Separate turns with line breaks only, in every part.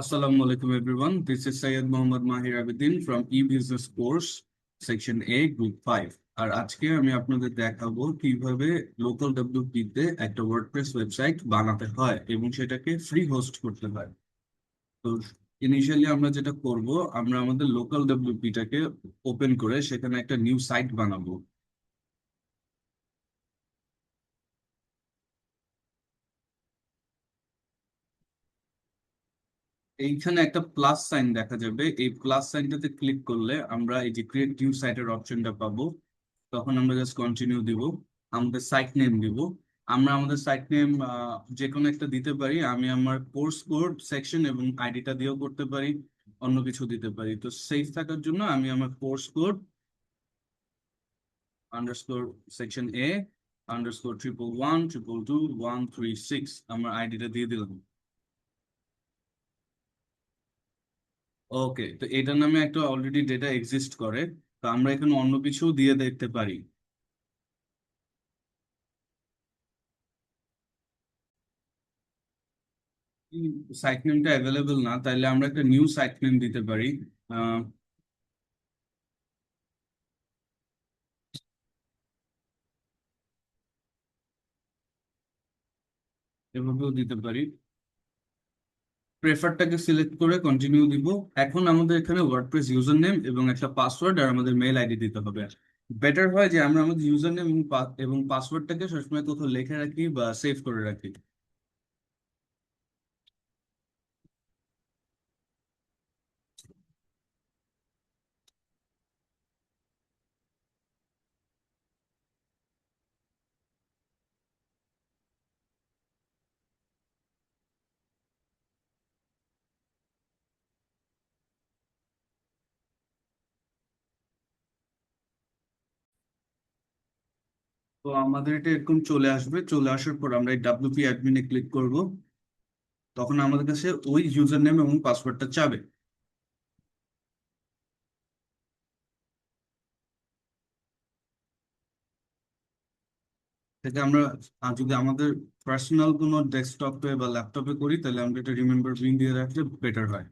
Assalamu alaikum everyone. This is Syed Mohammad Mahir Abedin from E-Business Course, Section A, Group 5. আর আজকে আমি আপনাদের দেখাবো কিভাবে লোকাল ডব্লিউপি তে একটা ওয়ার্ডপ্রেস ওয়েবসাইট বানাতে হয় এবং সেটাকে ফ্রি হোস্ট করতে হয়। তো ইনিশিয়ালি আমরা যেটা করব, আমরা আমাদের লোকাল ডব্লিউপি টাকে ওপেন করে সেখানে একটা নিউ সাইট বানাবো। এইখানে একটা প্লাস সাইন দেখা যাবে, এই প্লাস সাইনটাতে ক্লিক করলে আমরা এই যে ক্রিয়েট নিউ সাইটের অপশনটা পাবো। তখন আমরা জাস্ট কন্টিনিউ দিব, আমাদের সাইট নেম দিব। আমরা আমাদের সাইট নেম যে কোনো একটা দিতে পারি। আমি আমার কোর্স কোড সেকশন এবং আইডিটা দিয়েও করতে পারি, অন্য কিছু দিতে পারি। তো সেফ থাকার জন্য আমি আমার course code underscore section A underscore 111222136 আমার আইডিটা দিয়ে দিলাম। ওকে, তো এটার নামে একটা অলরেডি ডেটা এক্সিস্ট করে। তো আমরা এখানে অন্য কিছু দিয়ে দেখতে পারি। সাইট নেমটা অ্যাভেলেবল না, তাইলে আমরা একটা নিউ সাইট নেম দিতে পারি। আহ, এভাবেও দিতে পারি। প্রেফারটাকে সিলেক্ট করে কন্টিনিউ দিব। এখন আমাদের এখানে ওয়ার্ডপ্রেস ইউজার নেম এবং একটা পাসওয়ার্ড আর আমাদের মেল আইডি দিতে হবে। বেটার হয় যে আমরা আমাদের ইউজার নেম এবং পাসওয়ার্ডটাকে সবসময় কোথাও লিখে রাখি বা সেভ করে রাখি। তো আমাদের এটা এরকম চলে আসবে, চলে আসার পর আমরা এই ডাব্লিউপি অ্যাডমিনে ক্লিক করব। তখন আমাদের কাছে ওই ইউজার নেম এবং পাসওয়ার্ডটা চাবে। থেকে আমরা যদি আমাদের পার্সোনাল কোনো ডেস্কটপে বা ল্যাপটপে করি, তাহলে আমরা এটা রিমেম্বার পিন দিয়ে রাখলে বেটার হয়।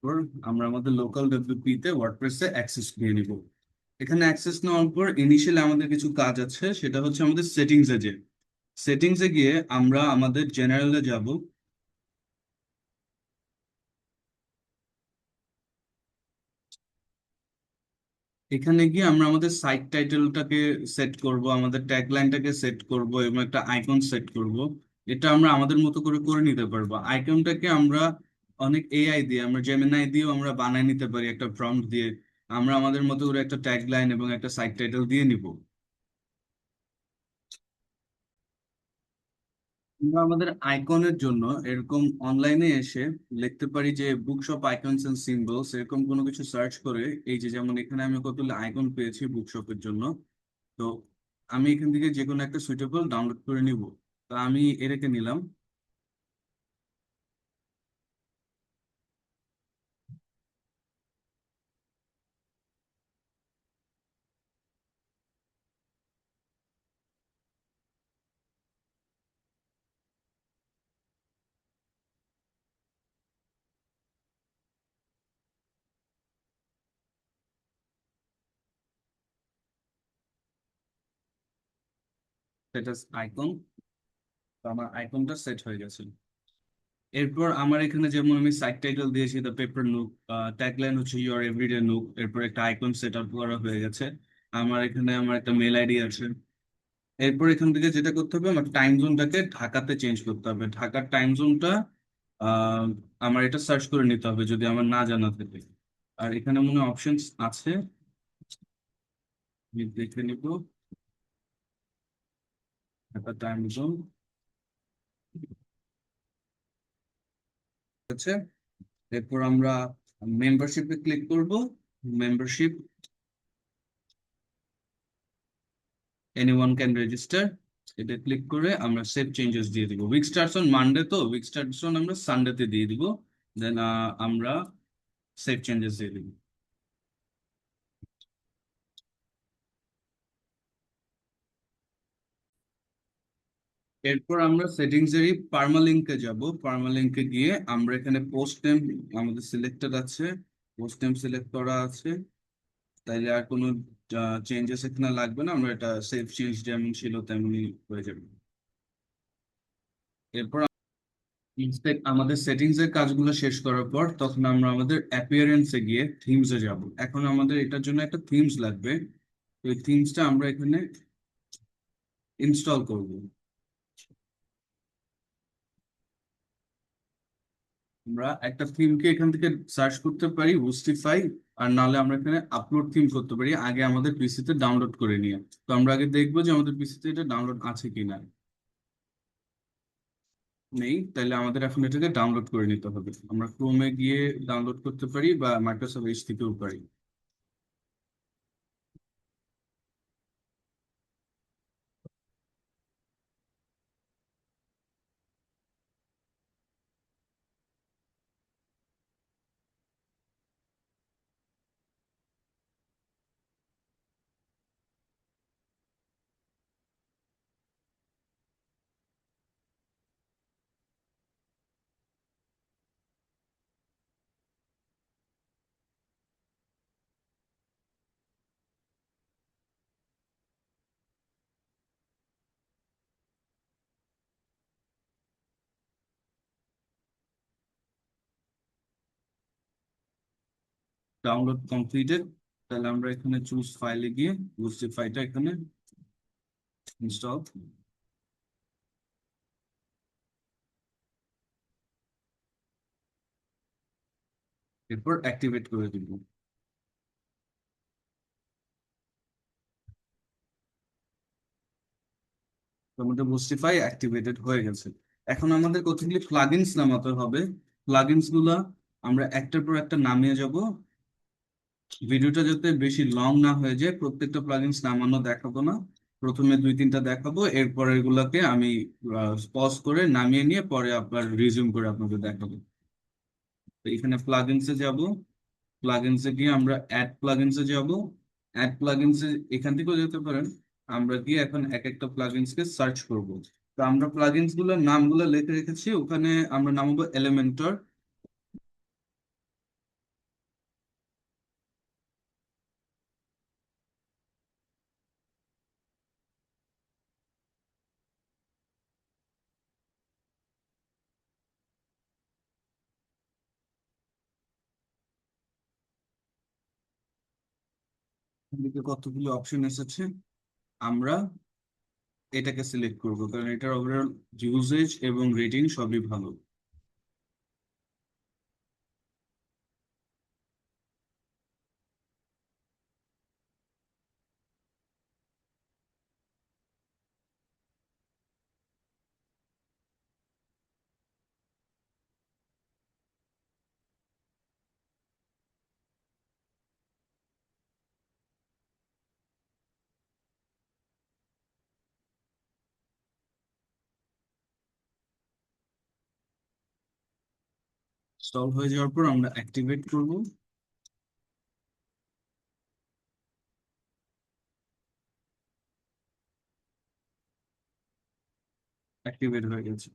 এরপর আমরা আমাদের লোকাল ডব্লিউপি তে ওয়ার্ডপ্রেসে অ্যাক্সেস নিয়ে নিব। এখানে অ্যাক্সেস নেওয়ার পর ইনিশিয়ালি আমাদের কিছু কাজ আছে, সেটা হচ্ছে আমাদের সেটিংসে যে সেটিংসে গিয়ে আমরা আমাদের জেনারেলে যাব। এখানে গিয়ে আমরা আমাদের সাইট টাইটেলটাকে সেট করব, আমাদের ট্যাগলাইনটাকে সেট করব এবং একটা আইকন সেট করব। এটা আমরা আমাদের মতো করে করে নিতে পারবো। আইকনটাকে আমরা অনেক এআই দিয়ে, আমরা জেমিনাই দিয়েও আমরা বানায় নিতে পারি একটা প্রম্পট দিয়ে। আমরা আমাদের মতো করে একটা ট্যাগলাইন এবং একটা সাইট টাইটেল দিয়ে নিব। আমরা আমাদের আইকনের জন্য এরকম অনলাইনে এসে লিখতে পারি যে বুকশপ আইকনস এন্ড সিম্বলস, এরকম কোনো কিছু সার্চ করে। এই যে যেমন এখানে আমি কতগুলো আইকন পেয়েছি বুকশপের জন্য। তো আমি এখান থেকে যে কোনো একটা সুইটেবল ডাউনলোড করে নিব। তো আমি এটাকে নিলাম। সেটা আইকন। তো আমার আইকনটা সেট হয়ে গেছে। এরপর আমার এখানে যেমন আমি সাইট টাইটেল দিয়েছি দ্য পেপার নুক, ট্যাগলাইন হচ্ছে ইউর এভরিডে নুক, এরপর একটা আইকন সেট আপ করা হয়ে গেছে। আমার এখানে আমার একটা মেল আইডি আছে। এরপর এখান থেকে যেটা করতে হবে, আমার টাইম জোনটাকে ঢাকাতে চেঞ্জ করতে হবে। ঢাকার টাইম জোনটা আহ আমার এটা সার্চ করে নিতে হবে যদি আমার না জানা থাকে। আর এখানে মনে অপশনস আছে, আমি দেখে নিব। ঢাকা টাইম জোন আছে। এরপর আমরা মেম্বারশিপে ক্লিক করব। Membership, anyone can register. এটা ক্লিক করে আমরা সেভ চেঞ্জেস দিয়ে দিব। উইক স্টার্টস অন মানডে, তো উইক স্টার্টস অন আমরা সানডেতে দিয়ে দিব। দেন আমরা সেভ চেঞ্জেস দিয়ে দিব। এরপর আমরা সেটিংস এর পার্মালিঙ্কে যাব। পার্মালিঙ্কে গিয়ে আমরা এখানে পোস্ট নেম আমাদের সিলেক্টেড আছে, পোস্ট নেম সিলেক্ট করা আছে, তাইলে আর কোনো চেঞ্জেস এখানে লাগবে না, আমরা এটা সেভ চেঞ্জ যেমন ছিল তেমনই হয়ে যাবে। এরপর আমাদের সেটিংস এর কাজগুলো শেষ করার পর তখন আমরা আমাদের অ্যাপিয়ারেন্সে গিয়ে থিমসে যাব। এখন আমাদের এটার জন্য একটা থিমস লাগবে। তো এই থিমসটা আমরা এখানে ইনস্টল করব। আমরা একটা থিমকে এখান থেকে সার্চ করতে পারি বুস্টিফাই, আর নাহলে আমরা এখানে আপলোড থিম করতে পারি আগে আমাদের পিসিতে ডাউনলোড করে নিয়ে। তো আমরা আগে দেখবো যে আমাদের পিসিতে এটা ডাউনলোড আছে কিনা। নেই, তাহলে আমাদের এখন এটাকে ডাউনলোড করে নিতে হবে। আমরা ক্রোমে গিয়ে ডাউনলোড করতে পারি বা মাইক্রোসফট এজ থেকেও পারি। Download completed. তাহলে আমরা এখানে চুজ ফাইলে গিয়ে বুস্টিফাইটা এখানে ইনস্টল, এরপর অ্যাক্টিভেট করে দিব। তো আমাদের বুস্টিফাই অ্যাক্টিভেটেড হয়ে গেছে। এখন আমাদের কতগুলি প্লাগইনস নামাতে হবে। প্লাগইনস গুলা আমরা একটার পর একটা নামিয়ে যাব। ভিডিওটা যাতে বেশি লং না হয়ে যায়, প্রত্যেকটা প্লাগইনস নামানো দেখাবো না, প্রথমে দুই তিনটা দেখাবো, এরপর এগুলাকে আমি পজ করে নামিয়ে নিয়ে পরে আবার রিজিউম করে আপনাদের দেখাবো। তো এখানে প্লাগইনসে যাব, প্লাগইনসে গিয়ে আমরা অ্যাড প্লাগইনসে যাব। অ্যাড প্লাগইনসে এখান থেকেও যেতে পারেন। আমরা গিয়ে এখন এক একটা প্লাগইনসকে সার্চ করব। তো আমরা প্লাগইনস গুলোর নামগুলো লিখে রেখেছি, ওখানে আমরা নামাবো এলিমেন্টর। এদিকে কতগুলো অপশন এসেছে, আমরা এটাকে সিলেক্ট করব কারণ এটার ওভারঅল ইউজেজ এবং রেটিং সবই ভালো। ইনস্টল হয়ে যাওয়ার পর আমরা অ্যাক্টিভেট করব। অ্যাক্টিভেট হয়ে গেছে।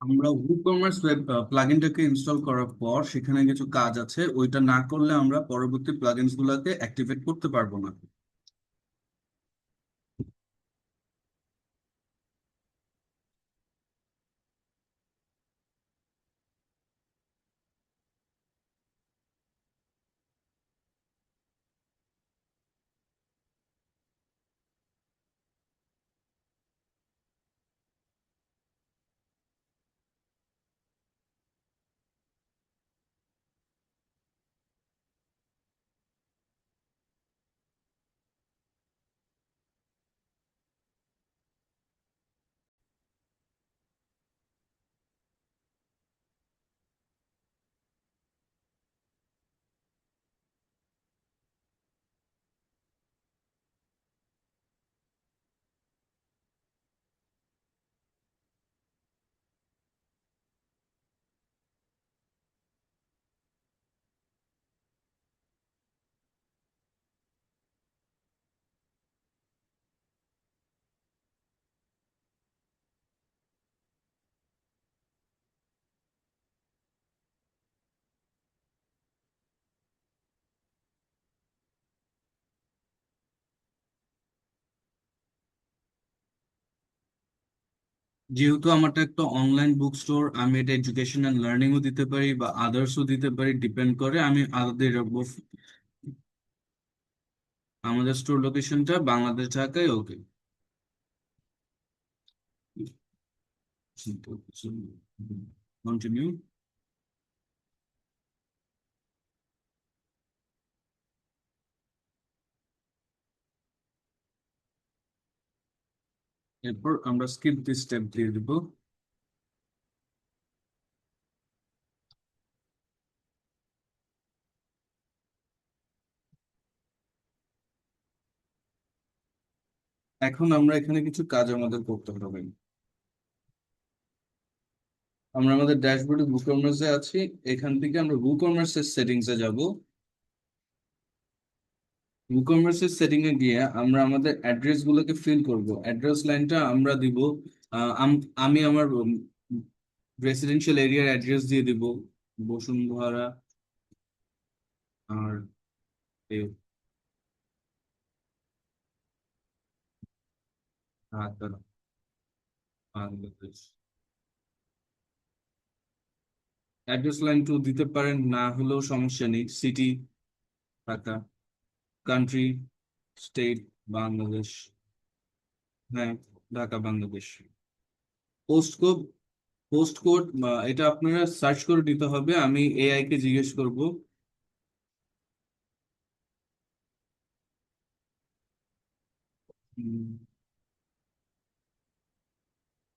আমরা WooCommerce ওয়েব প্লাগইনটাকে ইনস্টল করার পর সেখানে কিছু কাজ আছে, ওইটা না করলে আমরা পরবর্তী প্লাগইনস গুলাকে অ্যাক্টিভেট করতে পারবো না। যেহেতু আমারটা একটা অনলাইন বুক স্টোর, আমি এটা এডুকেশন এন্ড লার্নিংও দিতে পারি বা আদার্সও দিতে পারি, ডিপেন্ড করে আমি আলাদা রাখবো। আমাদের স্টোর লোকেশনটা বাংলাদেশ, ঢাকায়। ওকে, কন্টিনিউ। এরপর আমরা স্কিপ দিস স্টেপ দিয়ে দিব। এখন আমরা এখানে কিছু কাজ আমাদের করতে হবে। আমরা আমাদের ড্যাশবোর্ডে WooCommerce আছি। এখান থেকে আমরা WooCommerce এর সেটিংস এ যাব। WooCommerce এর সেটিং এ গিয়ে আমরা আমাদের অ্যাড্রেস গুলোকে ফিল করব। অ্যাড্রেস লাইনটা আমরা দিব, আমি আমার রেসিডেন্সিয়াল এরিয়ার অ্যাড্রেস দিয়ে দিব, বসুন্ধরা আর Dhaka, Bangladesh. Address line two দিতে পারেন, না হলেও সমস্যা নেই। City Dhaka, country state Bangladesh. হ্যাঁ, Dhaka Bangladesh. Post code, post code এটা আপনারা সার্চ করে দিতে হবে, আমি এআই কে জিজ্ঞেস করব।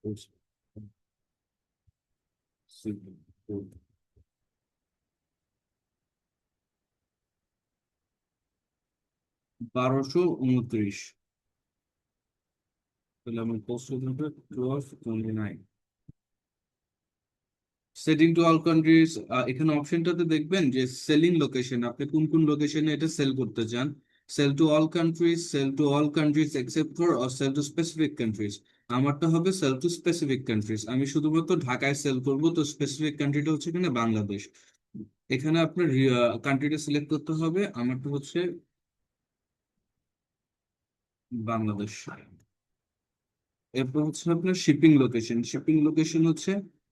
Post code 1229। তাহলে আমার পোস্ট কোড হবে 1229। সেটিং টু অল কান্ট্রিজ, এখানে অপশনটাতে দেখবেন যে সেলিং লোকেশন, আপনি কোন কোন লোকেশনে এটা সেল করতে চান। Sell to all countries, sell to all countries except for, or sell to specific countries. আমারটা হবে সেল টু স্পেসিফিক কান্ট্রিজ, আমি শুধুমাত্র ঢাকায় সেল করব, তো স্পেসিফিক কান্ট্রিটা হচ্ছে এখানে বাংলাদেশ। এখানে আপনার কান্ট্রিটা সিলেক্ট করতে হবে, আমারটা হচ্ছে বাংলাদেশ। এরপর হচ্ছে আপনার শিপিং লোকেশন। শিপিং লোকেশন হচ্ছে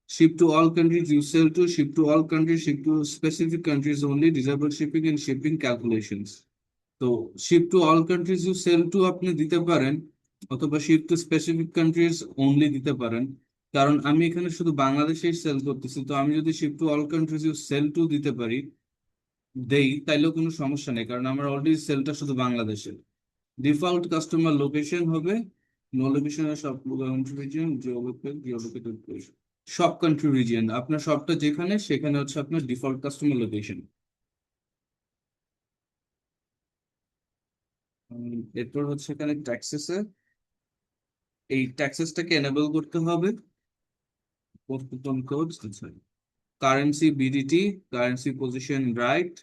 ship to all countries you sell to, ship to all countries, ship to specific countries only, disable shipping and shipping calculations. তো ship to all countries you sell to আপনি দিতে পারেন, অথবা ship to specific countries only দিতে পারেন। কারণ আমি এখানে শুধু বাংলাদেশেই সেল করতেছি, তো আমি যদি ship to all countries you sell to দিতে পারি, দেই, তাইলেও কোনো সমস্যা নেই, কারণ আমার অলরেডি সেলটা শুধু বাংলাদেশের। ডিফল্ট কাস্টমার লোকেশন হবে নো লোকেশন, সব কান্ট্রি রিজিয়ন, জিওলোকেট, জিওলোকেটেড প্লেস। সব কান্ট্রি রিজিয়ন, আপনার সবটা যেখানে সেখানে হচ্ছে আপনার ডিফল্ট কাস্টমার লোকেশন। এরপর হচ্ছে এখানে ট্যাক্সেসে, এই ট্যাক্সেসটাকে এনেবল করতে হবে। পোস্টন code, currency BDT, currency position right,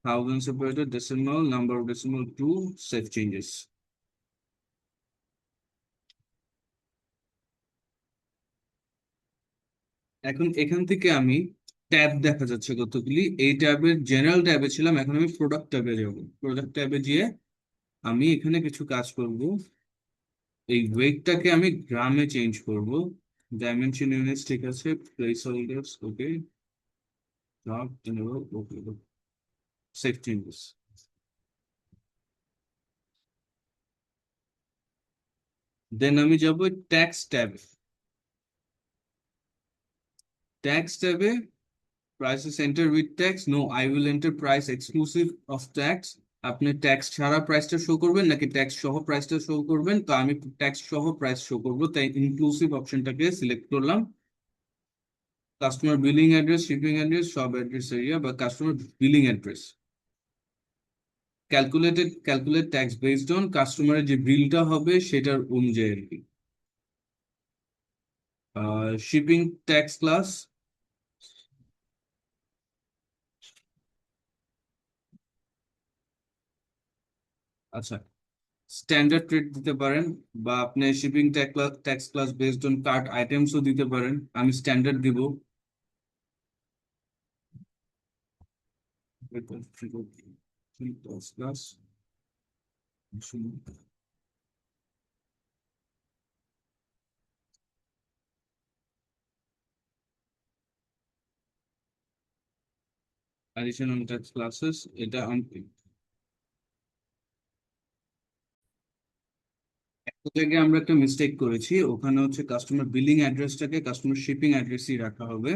thousand separated decimal, number of decimal two, save changes. এখন এখান থেকে আমি ট্যাব দেখা যাচ্ছে কতগুলি, এই ট্যাবের জেনারেল ট্যাবে ছিলাম, এখন আমি প্রোডাক্ট ট্যাবে যাব। প্রোডাক্ট ট্যাবে গিয়ে আমি এখানে কিছু কাজ করব। এই ওয়েটটাকে আমি গ্রামে চেঞ্জ করব। ডাইমেনশন ইউনিটস ঠিক আছে, প্লেস হোল্ডার্স ওকে, ডট এনেবল ওকে, সেভ চেঞ্জেস। দেন আমি যাব ট্যাক্স ট্যাবে। ট্যাক্স ট্যাবে prices enter with tax, no I will enter price exclusive of tax। আপনি ট্যাক্স ছাড়া প্রাইসটা শো করবেন নাকি ট্যাক্স সহ প্রাইসটা শো করবেন, তো আমি ট্যাক্স সহ প্রাইস শো করব, তাই ইনক্লুসিভ অপশনটাকে সিলেক্ট করলাম। Customer billing address, shipping address, সব অ্যাড্রেস এরিয়া বা customer billing address. Calculate tax based on কাস্টমারের যে বিলটা হবে সেটার অনুযায়ী আর কি। শিপিং ট্যাক্স ক্লাস, আচ্ছা, স্ট্যান্ডার্ড রেট দিতে পারেন, বা আপনি shipping tax class based on cart আইটেমসও দিতে পারেন, আমি স্ট্যান্ডার্ড দিব। ক্লাস, additional tax classes, এটা একটা জায়গায় আমরা একটা মিস্টেক করেছি, ওখানে হচ্ছে কাস্টমার বিলিং অ্যাড্রেসটাকে কাস্টমার শিপিং অ্যাড্রেসই রাখা হবে।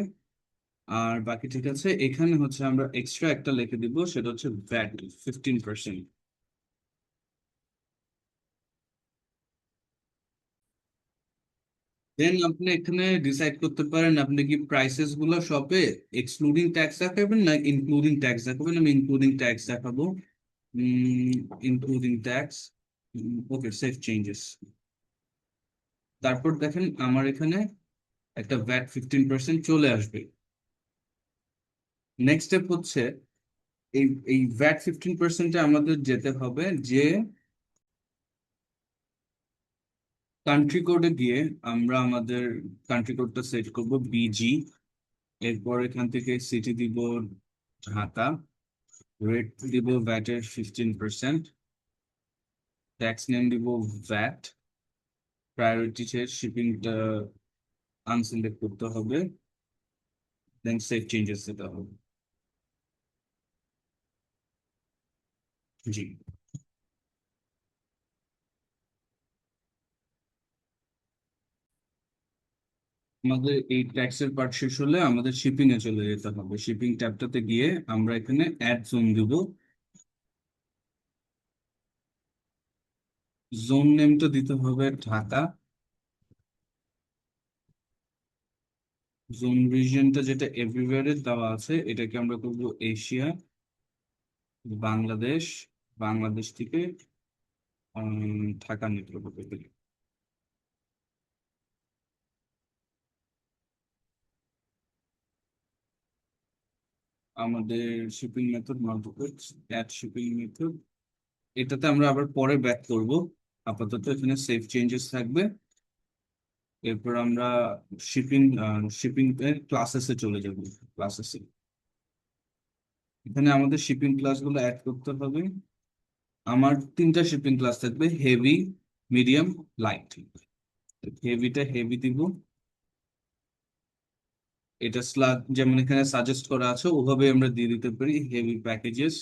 আর বাকি ঠিক আছে, এখানে হচ্ছে আমরা এক্সট্রা একটা লিখে দিব, সেটা হচ্ছে ভ্যাট 15%। দেন আপনি এখানে ডিসাইড করতে পারেন আপনি কি প্রাইসেস গুলো শপে এক্সক্লুডিং ট্যাক্স দেখাবেন না ইনক্লুডিং ট্যাক্স দেখাবেন। আমি ইনক্লুডিং ট্যাক্স দেখাবো। Including tax. Okay, save changes. তারপর দেখেন আমার এখানে একটা ভ্যাট 15% চলে আসবে। নেক্সট স্টেপ হচ্ছে এই এই ভ্যাট 15%-এ আমাদের যেতে হবে যে কান্ট্রি কোডে গিয়ে আমরা আমাদের কান্ট্রি কোডটা সেট করব বিজি। এরপর এখান থেকে সিটি দিব ঢাকা, রেট দিব ভ্যাটের 15%, ট্যাক্স নেম দিব ভ্যাট, প্রায়োরিটি শিপিংটা আনসিলেক্ট করতে হবে, দেন সেভ চেঞ্জেস দিতে হবে। জি, আমাদের এই ট্যাক্সের পার্ট শেষ হলে আমাদের শিপিং এ চলে যেতে হবে। শিপিং ট্যাবটাতে গিয়ে আমরা এখানে অ্যাড জোন দিব। জোন নেমটা দিতে হবে ঢাকা। জোন রিজিয়নটা যেটা এভরিওয়্যার দেওয়া আছে এটাকে আমরা করব এশিয়া, বাংলাদেশ, বাংলাদেশ থেকে ঢাকা নেটওয়ার্ক। আমাদের shipping method multiple add shipping method, এটাতে আমরা আবার পরে ব্যাক করব। আপাতত এখানে সেভ চেঞ্জেস থাকবে। এরপর আমরা শিপিং শিপিং এর ক্লাসেসে চলে যাব। ক্লাসেসে এখানে আমাদের শিপিং ক্লাসগুলো অ্যাড করতে হবে। আমার তিনটা শিপিং ক্লাস থাকবে, হেভি, মিডিয়াম, লাইট। হেভিটা হেভি দিব। এটা স্লাগ যেমন এখানে সাজেস্ট করা আছে ওভাবে আমরা দিয়ে দিতে পারি হেভি প্যাকেজেস।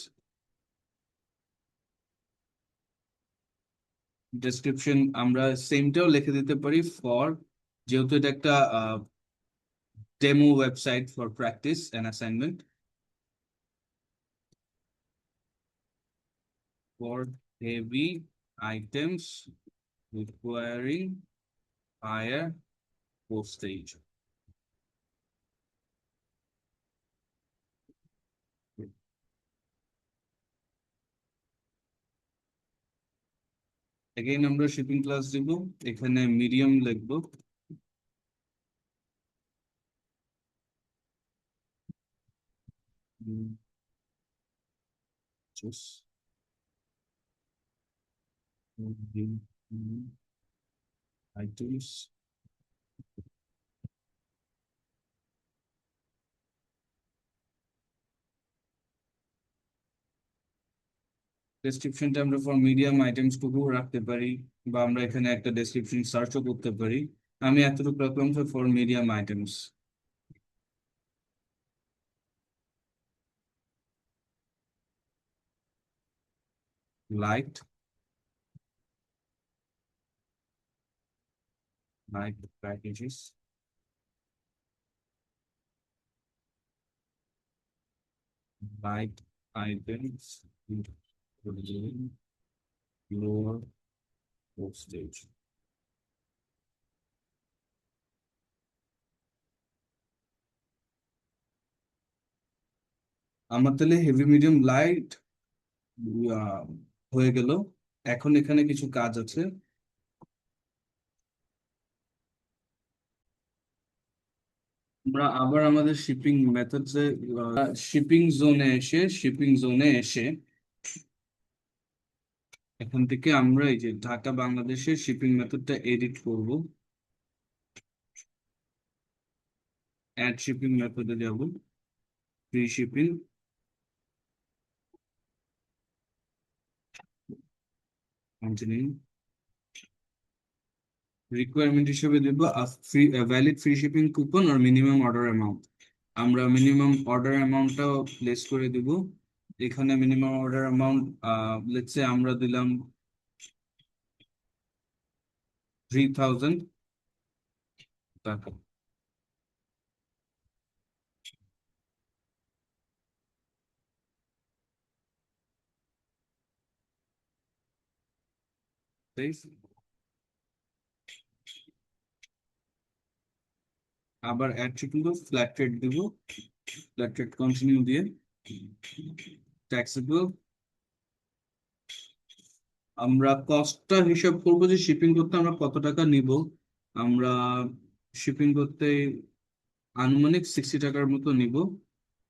ডেসক্রিপশন আমরা সেমটাও লিখে দিতে পারি ফর, যেহেতু এটা একটা demo website for practice and assignment. For heavy items requiring higher postage. Again আমরা শিপিং ক্লাস দিব, এখানে মিডিয়াম লিখবো। আইটেমস। ডেসক্রিপশনটা আমরা ফর মিডিয়াম আইটেমস টুকু রাখতে পারি, বা আমরা এখানে একটা ডেসক্রিপশন সার্চও করতে পারি। আমি এতটুকু রাখলাম for medium items. Light, light packages, light items lower postage. আমার তাহলে হেভি মিডিয়াম লাইট হয়ে গেল। এখন এখানে কিছু কাজ আছে। আমরা আবার আমাদের শিপিং মেথডসে শিপিং জোনে এসে এখান থেকে আমরা এই যে ঢাকা বাংলাদেশের শিপিং মেথডটা এডিট করব। অ্যাড শিপিং মেথডে যাব, ফ্রি শিপিং, কন্টিনিউ। রিকোয়ারমেন্ট হিসেবে দেব free valid free shipping coupon আর মিনিমাম অর্ডার অ্যামাউন্ট। আমরা মিনিমাম অর্ডার অ্যামাউন্টটাও প্লেস করে দিব। এখানে minimum order amount let's say আমরা দিলাম 3000 টাকা। আবার অ্যাড দিব, ফ্ল্যাট রেট দিব, ফ্ল্যাট রেট কন্টিনিউ দিয়ে ট্যাক্সেবল। আমরা কস্টটা হিসাব করবো যে শিপিং করতে আমরা কত টাকা নিব। আমরা শিপিং করতে আনুমানিক 60 টাকার মতো নিব।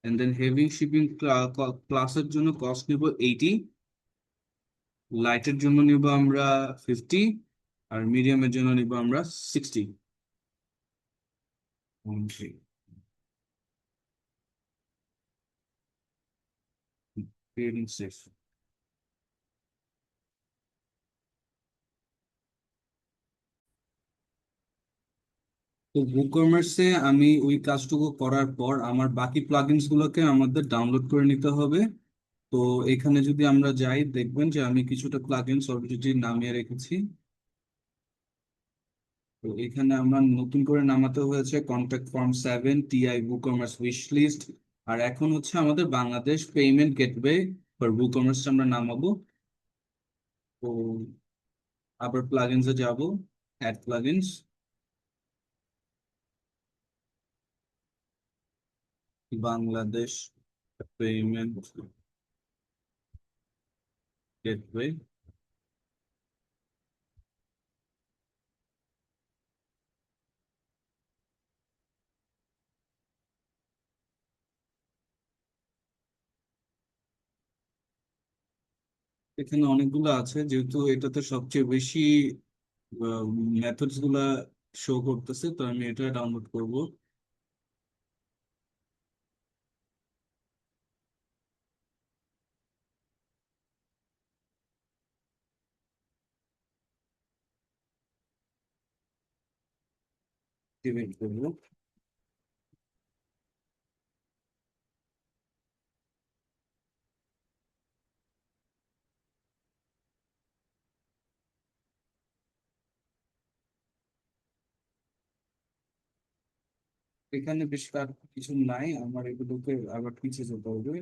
এন্ড দেন হেভি শিপিং ক্লাসের জন্য কস্ট নিব 80, লাইটের জন্য নিব আমরা 50, আর মিডিয়ামের জন্য নিব আমরা 60। তো WooCommerce আমি ওই কাজটুকু করার পর আমার বাকি প্লাগইনস গুলোকে আমাদের ডাউনলোড করে নিতে হবে। তো এখানে যদি আমরা যাই দেখবেন যে আমি কিছুটা প্লাগইনস অলরেডি নামিয়ে রেখেছি। তো এখানে আমার নতুন করে নামাতে হয়েছে contact form 7, TI WooCommerce wish list, আর এখন হচ্ছে আমাদের Bangladesh payment gateway for WooCommerce আমরা নামাবো। তো আবার প্লাগইনসে যাব, add plugins, Bangladesh payment gateway. এখানে অনেকগুলো আছে, যেহেতু এটাতে সবচেয়ে বেশি মেথডস গুলা শো করতেছে, তো আমি এটা ডাউনলোড করব। অ্যাক্টিভেট করব। এখানে বেশ কিছু নাই, আমার এগুলোকে আবার পিছিয়ে যেতে হবে।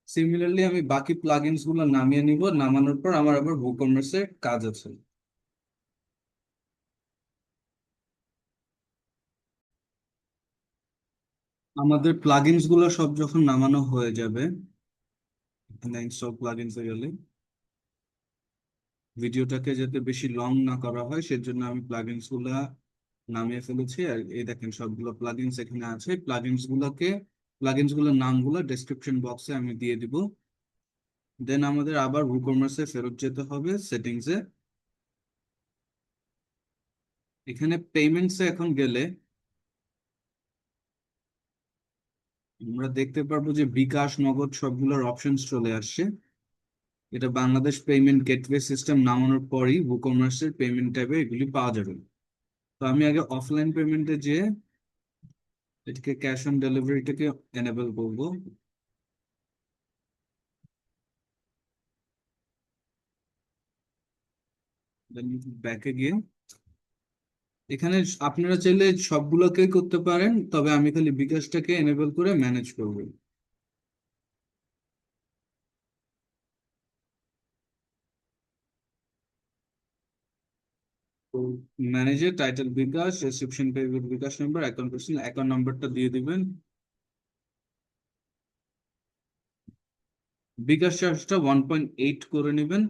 সিমিলারলি আমি বাকি প্লাগইনস গুলো নামিয়ে নিব, নামানোর পর আমার আবার WooCommerce এর কাজ আছে। আমাদের প্লাগইনস গুলো সব যখন নামানো হয়ে যাবে, এখানে ইনস্টল প্লাগইনস এ গেলে ভিডিওটাকে যাতে বেশি লং না করা হয় সেজন্য আমি প্লাগইনস গুলা নামিয়ে ফেলেছি। আর এই দেখেন সবগুলো প্লাগইনস এখানে আছে। প্লাগইনস গুলোর নামগুলো ডেসক্রিপশন বক্সে আমি দিয়ে দিব। দেন আমাদের আবার WooCommerce এ ফেরত যেতে হবে, সেটিংস এ। এখানে পেমেন্টস এ এখন গেলে আমরা দেখতে পারবো যে বিকাশ, নগদ সবগুলোর অপশনস চলে আসছে। এটা বাংলাদেশ পেমেন্ট গেটওয়ে সিস্টেম নামানোর পরই WooCommerce এর পেমেন্ট ট্যাবে এগুলি পাওয়া যাবে। তো আমি আগে অফলাইন পেমেন্টে যে এটাকে ক্যাশ অন ডেলিভারিটাকে এনেবল করবো। দেন ব্যাকে গিয়ে এখানে আপনারা চাইলে সবগুলোকে করতে পারেন, তবে আমি খালি বিকাশটাকে এনেবল করে ম্যানেজ করব। তো ম্যানেজে title bKash, reception pay with bKash number, account person, account নাম্বারটা দিয়ে দিবেন। বিকাশ চার্জটা 1.8 করে নেবেন,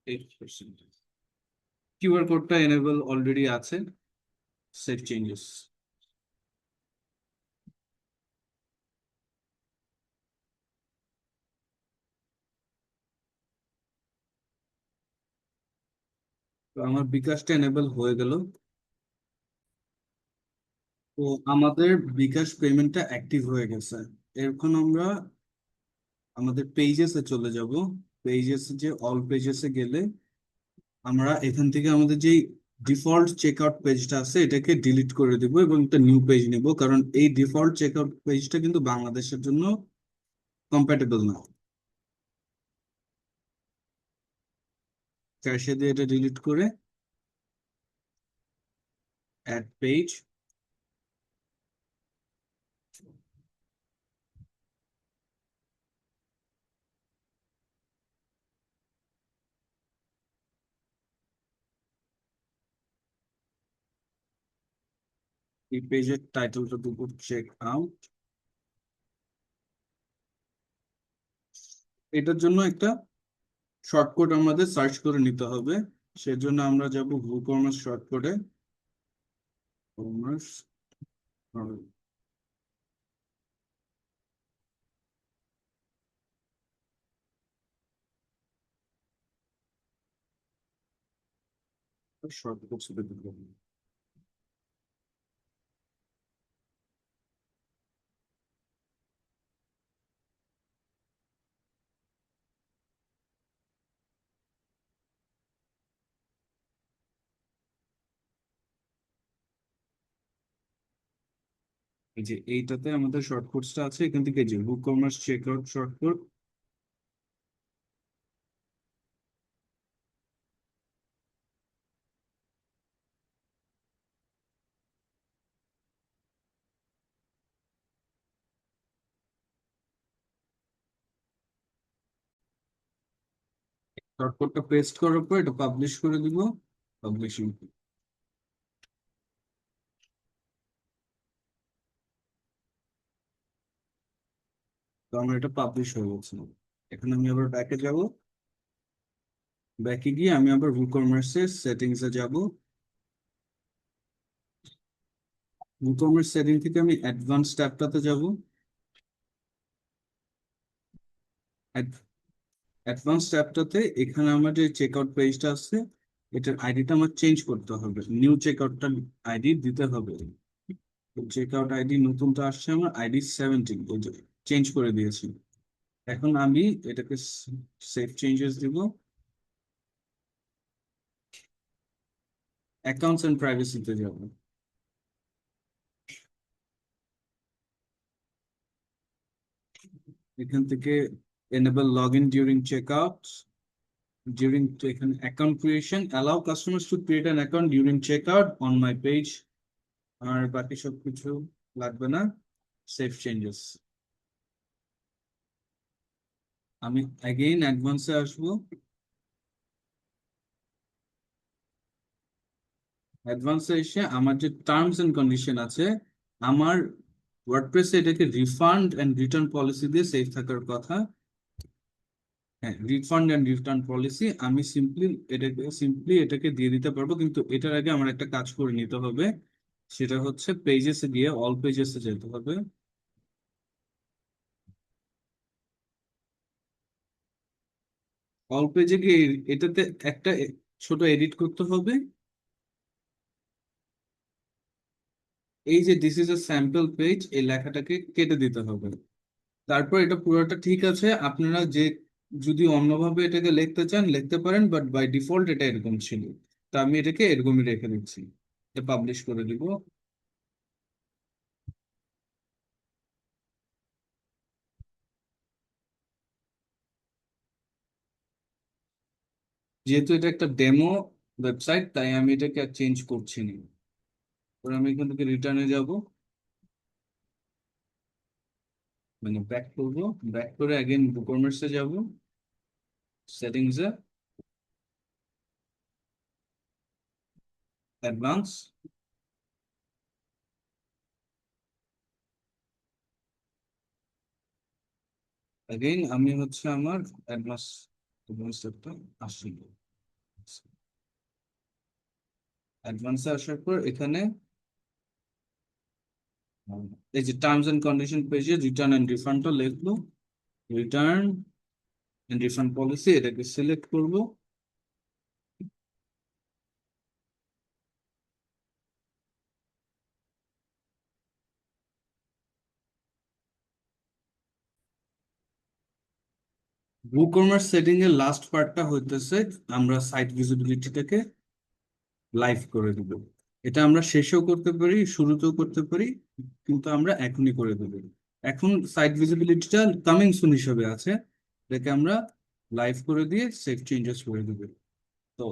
8%। কিউআর কোডটা এনেবল অলরেডি আছে, সেভ চেঞ্জেস। তো আমার বিকাশটা এনেবল হয়ে গেল। তো আমাদের বিকাশ পেমেন্টটা অ্যাক্টিভ হয়ে গেছে। এখন আমরা আমাদের পেজেসে চলে যাব। পেজেস, যে অল পেজেসে গেলে আমরা এখান থেকে আমাদের যে ডিফল্ট চেকআউট পেজটা আছে এটাকে ডিলিট করে দিব এবং একটা নিউ পেজ নিব, কারণ এই ডিফল্ট চেকআউট পেজটা কিন্তু বাংলাদেশের জন্য কম্প্যাটেবল না। ক্যাশে দিয়ে এটা ডিলিট করে অ্যাড পেজ, এই পেজের টাইটেলটা দেবো চেক আউট। এটার জন্য একটা শর্টকাট আমাদের সার্চ করে নিতে হবে। সেজন্য আমরা যাব WooCommerce শর্টকাটে, কমার্স, শর্টকাট ছিল দিব। এই যে এইটাতে আমাদের শর্টকাটসটা আছে, এখান থেকে যে WooCommerce চেকআউট শর্টকাট, শর্টকাটটা পেস্ট করার পর এটা পাবলিশ করে দিব। পাবলিশিং, তো আমার এটা পাবলিশ হয়ে গেছে। এখন আমি আবার ব্যাকে যাব। ব্যাকে গিয়ে আমি আবার WooCommerce সেটিংস এ যাব। WooCommerce সেটিং থেকে আমি অ্যাডভান্স ট্যাবটাতে যাব। অ্যাডভান্স ট্যাবটাতে এখানে আমার যে চেকআউট পেজটা আছে এটার আইডিটা আমার চেঞ্জ করতে হবে, নিউ চেকআউটটা আইডি দিতে হবে। চেকআউট আইডি নতুনটা আসছে আমার ID 17, চেঞ্জ করে দিয়েছি। এখন আমি এটাকে সেভ চেঞ্জেস দিব, অ্যাকাউন্টস এন্ড প্রাইভেসিতে যাব। এখান থেকে enable login during checkouts, during এখানে account creation, allow customers to create an account during checkout on my page, আর বাকি সবকিছু লাগবে না। সেভ চেঞ্জেস, আমি অ্যাগেইন অ্যাডভান্সে আসবো। অ্যাডভান্সে এসে আমার যে টার্মস এন্ড কন্ডিশন আছে, আমার ওয়ার্ডপ্রেসে এটাকে রিফান্ড এন্ড রিটার্ন পলিসি দিয়ে সেভ থাকার কথা। হ্যাঁ, রিফান্ড এন্ড রিটার্ন পলিসি আমি সিম্পলি এটাকে দিয়ে দিতে পারবো, কিন্তু এটার আগে আমার একটা কাজ করে নিতে হবে। সেটা হচ্ছে পেজেসে গিয়ে অল পেজেসে যেতে হবে। অল পেজে গিয়ে এটাতে একটা ছোট এডিট করতে হবে। এই যে this is a sample page, এই লেখাটাকে কেটে দিতে হবে। তারপর এটা পুরোটা ঠিক আছে, আপনারা যে যদি অন্যভাবে এটাকে লিখতে চান লিখতে পারেন, বাট বাই ডিফল্ট এটা এরকম ছিল। তো আমি এটাকে এরকমই রেখে দিচ্ছি, এটা পাবলিশ করে দিব। যেহেতু এটা একটা ডেমো ওয়েবসাইট তাই আমি এটাকে আর চেঞ্জ করছি না। পরে আমি এখান থেকে রিটার্নে যাব, মানে ব্যাক করব। ব্যাক করে অ্যাগেন WooCommerce যাব, সেটিংসে, অ্যাডভান্স, অ্যাগেইন আমি হচ্ছে আমার অ্যাডভান্স, অ্যাডভান্সটা আসি। অ্যাডভান্সে আসার পর এখানে এই যে টার্মস এন্ড কন্ডিশন পেজে রিটার্ন এন্ড রিফান্ডটা লিখবো। রিটার্ন এন্ড রিফান্ড পলিসি এটাকে সিলেক্ট করব। WooCommerce সেটিং এর লাস্ট পার্টটা হইতেছে আমরা সাইট ভিজিবিলিটিটাকে লাইভ করে দিব। এটা আমরা শেষেও করতে পারি, শুরুতেও করতে পারি, কিন্তু আমরা এখনই করে দেব। এখন সাইট ভিজিবিলিটিটা কামিং সুন হিসেবে আছে, এটাকে আমরা লাইভ করে দিয়ে সেভ চেঞ্জেস করে দেব। তো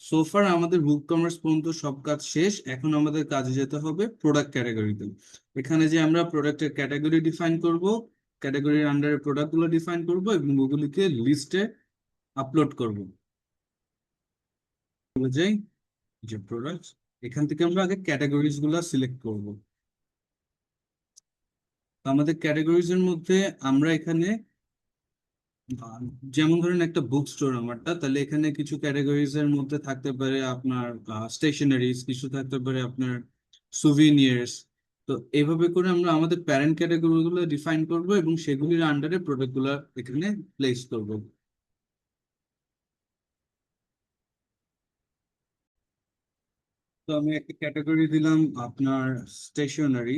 সোফার আমাদের WooCommerce পর্যন্ত সব কাজ শেষ। এখন আমাদের কাজে যেতে হবে প্রোডাক্ট ক্যাটাগরিতে। এখানে যে আমরা প্রোডাক্টের ক্যাটাগরি ডিফাইন করব, ক্যাটাগরির আন্ডারে প্রোডাক্টগুলো ডিফাইন করব এবং ওগুলিকে লিস্টে আপলোড করব। অনুযায়ী যে প্রোডাক্ট, এখান থেকে আমরা আগে ক্যাটাগরিজ গুলা সিলেক্ট করব। তো আমাদের ক্যাটাগরিজ এর মধ্যে আমরা এখানে আহ, যেমন ধরেন একটা বুক স্টোর আমারটা, তাহলে এখানে কিছু ক্যাটাগরিজ এর মধ্যে থাকতে পারে আপনার স্টেশনারিজ, কিছু থাকতে পারে আপনার সুভিনিয়ার্স। তো এইভাবে করে আমরা আমাদের প্যারেন্ট ক্যাটাগরি গুলো ডিফাইন করব এবং সেগুলির আন্ডারে প্রোডাক্ট গুলা এখানে প্লেস করব। তো আমি একটা ক্যাটাগরি দিলাম আপনার স্টেশনারি।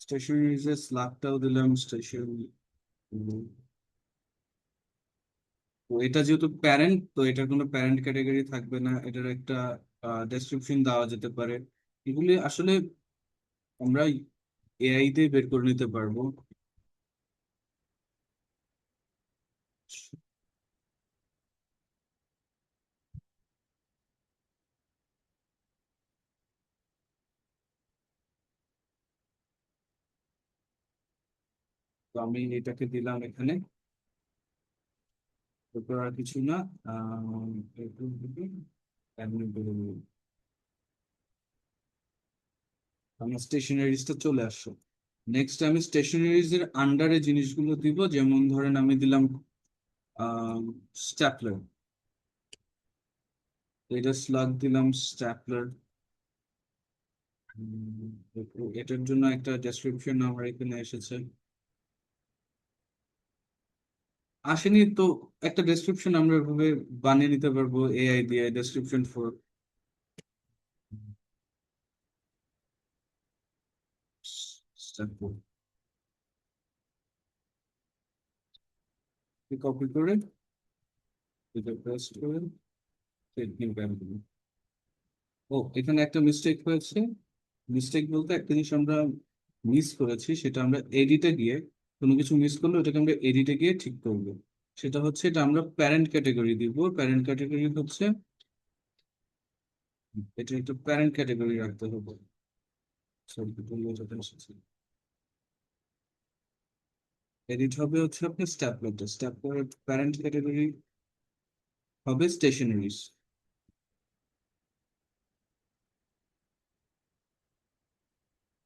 স্টেশনারিজ এর স্ল্যাগটাও দিলাম স্টেশনারি। তো এটা যেহেতু প্যারেন্ট, তো এটার কোনো প্যারেন্ট ক্যাটাগরি থাকবে না, এটার একটা ডেসক্রিপশন দেওয়া যেতে পারে। এগুলি আসলে আমরা এআই দিয়ে বের করে নিতে পারবো। তো আমি এটাকে দিলাম এখানে, তারপর আর কিছু না। আহ, একটু admin করে দিলাম। আমার স্টেশনারিজটা চলে আসলো। নেক্সট আমি স্টেশনারিজ এর আন্ডারে জিনিসগুলো দিব, যেমন ধরেন আমি দিলাম স্ট্যাপলার। এটা স্লাগ দিলাম স্ট্যাপলার। এটার জন্য একটা ডেসক্রিপশন আমার এখানে এসেছে, আসেনি তো। একটা ডেসক্রিপশন আমরা এভাবে বানিয়ে নিতে পারবো এআই দিয়ে, ডেসক্রিপশন ফর কপি করে এটা পেস্ট করে নিউ ব্যাংক। ও, এখানে একটা মিস্টেক হয়েছে। মিস্টেক বলতে একটা জিনিস আমরা মিস করেছি, সেটা আমরা এডিটে গিয়ে কোনো কিছু মিস করলে ওটাকে আমরা এডিটে গিয়ে ঠিক করবো। সেটা হচ্ছে, এটা আমরা প্যারেন্ট ক্যাটাগরি দিব। প্যারেন্ট ক্যাটাগরি হচ্ছে, এটা একটা প্যারেন্ট ক্যাটাগরি রাখতে হবে। সরি, এডিট হবে হচ্ছে আপনার স্ট্যাপলেট। স্ট্যাপলেট প্যারেন্ট ক্যাটাগরি হবে স্টেশনারিজ।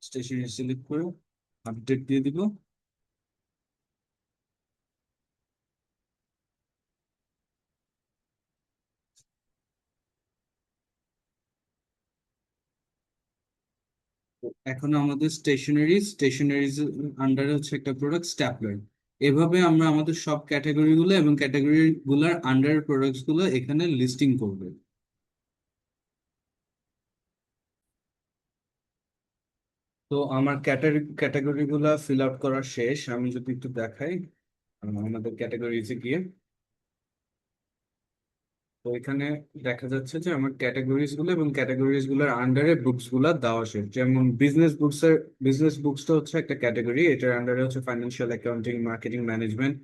স্টেশনারি সিলেক্ট করে আপডেট দিয়ে দিব। তো এখন আমাদের স্টেশনারিজ আন্ডারে হচ্ছে একটা প্রোডাক্ট স্ট্যাপলার। এভাবে আমরা আমাদের সব ক্যাটাগরি গুলো এবং ক্যাটাগরি গুলার আন্ডার প্রোডাক্টস গুলো এখানে লিস্টিং করবে। তো আমার ক্যাটাগরি গুলা ফিল আউট করা শেষ। আমি যদি একটু দেখাই আমাদের ক্যাটাগরিজে গিয়ে, তো এখানে দেখা যাচ্ছে যে আমার ক্যাটাগরিজ গুলো এবং ক্যাটাগরিজ গুলোর আন্ডারে বুকস গুলা দেওয়া শেষ। যেমন বিজনেস বুকসটা হচ্ছে একটা ক্যাটাগরি, এটার আন্ডারে হচ্ছে ফাইন্যান্সিয়াল অ্যাকাউন্টিং, মার্কেটিং, ম্যানেজমেন্ট।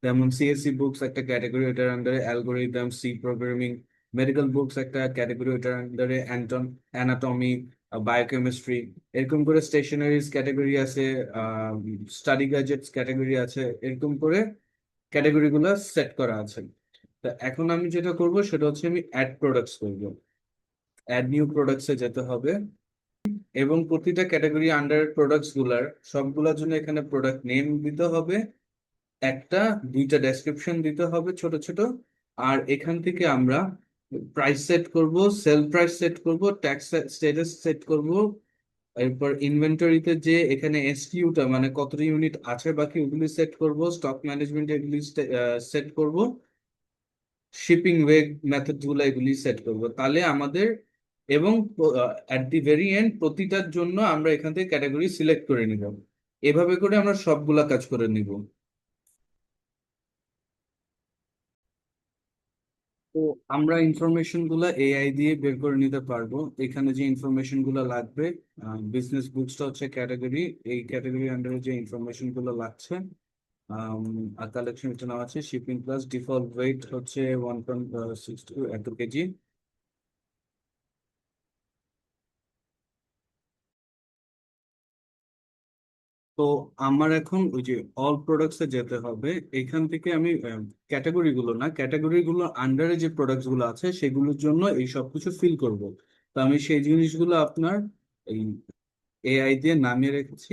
যেমন সিএসসি বুকস একটা ক্যাটাগরি, এটার আন্ডারে algorithm, C programming. Medical books একটা ক্যাটাগরি, এটার আন্ডারে অ্যানাটমি, বায়োকেমিস্ট্রি। এরকম করে স্টেশনারিজ ক্যাটাগরি আছে, স্টাডি গ্যাজেটস ক্যাটাগরি আছে, এরকম করে ক্যাটাগরি গুলা সেট করা আছে। তা এখন আমি যেটা করব সেটা হচ্ছে আমি অ্যাড প্রোডাক্টস করব। অ্যাড নিউ প্রোডাক্টসে যেতে হবে এবং প্রতিটা ক্যাটাগরি আন্ডার প্রোডাক্টস গুলার সবগুলোর জন্য এখানে প্রোডাক্ট নেম দিতে হবে, একটা দুইটা ডেসক্রিপশন দিতে হবে ছোট ছোট। আর এখান থেকে আমরা প্রাইস সেট করব, সেল প্রাইস সেট করব, ট্যাক্স স্ট্যাটাস সেট করব। এরপর ইনভেন্টরিতে যে এখানে এসকিউটা মানে কতটা ইউনিট আছে বাকি ওগুলি সেট করব, স্টক ম্যানেজমেন্ট এগুলি সেট করব, শিপিং ওয়ে মেথড গুলো এগুলি সেট করব। তাহলে আমাদের এবং অ্যাট দি ভেরি এন্ড প্রতিটার জন্য আমরা এখান থেকে ক্যাটাগরি সিলেক্ট করে নিব। এভাবে করে আমরা সবগুলা কাজ করে নিব। তো আমরা ইনফরমেশন গুলা এআই দিয়ে বের করে নিতে পারবো। এখানে যে ইনফরমেশন গুলো লাগবে, বিজনেস বুকসটা হচ্ছে ক্যাটাগরি, এই ক্যাটাগরি আন্ডারে যে ইনফরমেশন গুলো লাগছে, আর কালেকশন এটা নেওয়া আছে শিপিং প্লাস ডিফল্ট ওয়েট হচ্ছে 1.62 এত কেজি। তো আমার এখন ওই যে অল প্রোডাক্টসে যেতে হবে। এখান থেকে আমি ক্যাটাগরি গুলো না, ক্যাটাগরি গুলো আন্ডারে যে প্রোডাক্টস গুলো আছে সেগুলোর জন্য এই সব কিছু ফিল করব। তো আমি সেই জিনিসগুলো আপনার এই এআই দিয়ে নামিয়ে রেখেছি।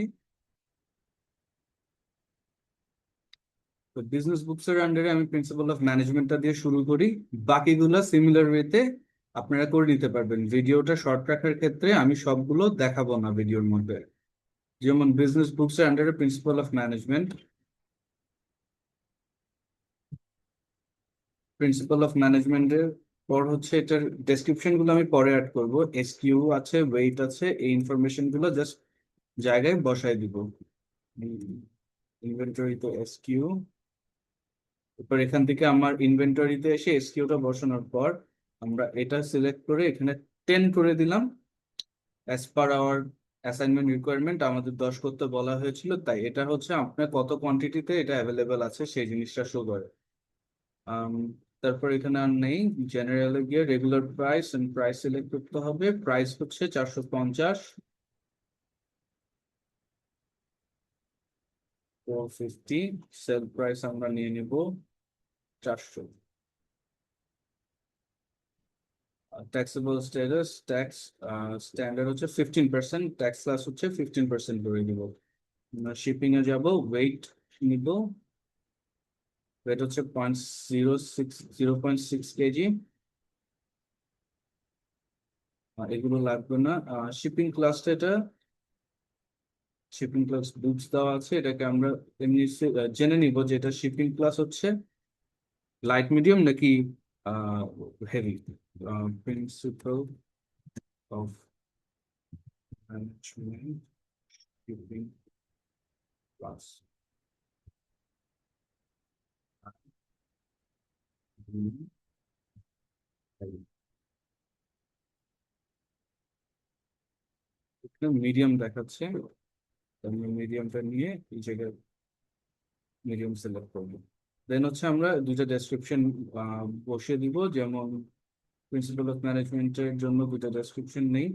তো বিজনেস বুকস এর আন্ডারে আমি প্রিন্সিপাল অফ ম্যানেজমেন্টটা দিয়ে শুরু করি। বাকিগুলো সিমিলার ওয়েতে আপনারা করে নিতে পারবেন। ভিডিওটা শর্ট রাখার ক্ষেত্রে আমি সবগুলো দেখাবো না ভিডিওর মধ্যে। যেমন বিজনেস বুকস এর আন্ডারে principal of management, principal of ম্যানেজমেন্টের পর হচ্ছে এটার ডেসক্রিপশন গুলো আমি পরে অ্যাড করব। এসকিউ আছে, ওয়েট আছে, এই ইনফরমেশন গুলো জাস্ট জায়গায় বসাই দিব। ইনভেন্টরিতে এসকিউ, এরপর এখান থেকে আমার ইনভেন্টরিতে এসে এসকিউটা বসানোর পর আমরা এটা সিলেক্ট করে এখানে 10 করে দিলাম। As per our assignment requirement আমাদের 10 করতে বলা হয়েছিল, তাই এটা হচ্ছে আপনার কত কোয়ান্টিটিতে এটা অ্যাভেলেবেল আছে সেই জিনিসটা শো করে। আম, তারপর এখানে আর নেই। জেনারেলে গিয়ে regular price and price select করতে হবে। প্রাইস হচ্ছে 450, 450। সেল প্রাইস আমরা নিয়ে নিব 400। ট্যাক্সেবল স্ট্যাটাস ট্যাক্স স্ট্যান্ডার্ড হচ্ছে 15%, ট্যাক্স ক্লাস হচ্ছে 15% করে দিব। শিপিং এ যাব, ওয়েট নিব, ওয়েট হচ্ছে 0.6 কেজি। এগুলো লাগবে না। শিপিং ক্লাসটা এটা শিপিং ক্লাস বুকস দেওয়া আছে, এটাকে আমরা এমনি জেনে নিব যে এটা শিপিং ক্লাস হচ্ছে লাইট মিডিয়াম নাকি heavy. Principal of management shipping class, medium দেখাচ্ছে। আমি মিডিয়ামটা নিয়ে এই জায়গায় মিডিয়াম সিলেক্ট করবো। দেন হচ্ছে আমরা দুইটা ডেসক্রিপশন বসিয়ে দিব। যেমন প্রিন্সিপাল অফ ম্যানেজমেন্টের জন্য দুইটা ডেসক্রিপশন নেই।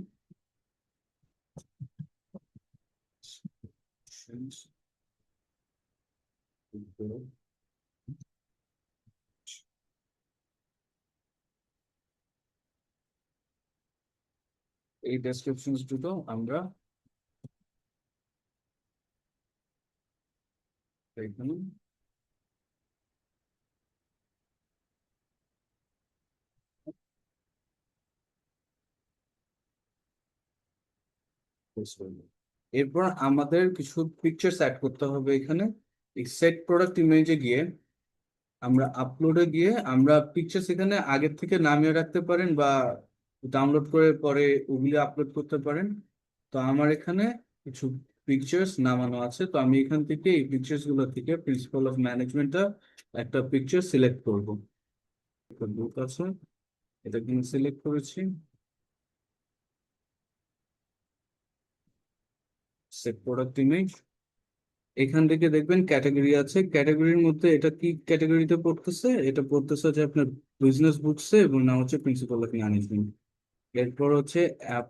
এই ডেসক্রিপশন দুটো আমরা এখানে post করব। এরপর আমাদের কিছু পিকচার্স অ্যাড করতে হবে এখানে। এই সেট প্রোডাক্ট ইমেজে গিয়ে আমরা আপলোডে গিয়ে আমরা পিকচার্স এখানে আগের থেকে নামিয়ে রাখতে পারেন বা ডাউনলোড করে পরে ওগুলি আপলোড করতে পারেন। তো আমার এখানে কিছু পিকচার্স নামানো আছে, তো আমি এখান থেকে এই পিকচার্স গুলো থেকে প্রিন্সিপাল অফ ম্যানেজমেন্টটা একটা পিকচার সিলেক্ট করব। একটা বুক আছে, এটা কিন্তু সিলেক্ট করেছি। সেট প্রোডাক্ট ইমেজ, এখান থেকে দেখবেন ক্যাটাগরি আছে, ক্যাটাগরির মধ্যে এটা কি ক্যাটাগরিতে পড়তেছে, এটা পড়তেছে হচ্ছে আপনার বিজনেস বুকসে এবং নাম হচ্ছে প্রিন্সিপাল অফ ম্যানেজমেন্ট। এরপর হচ্ছে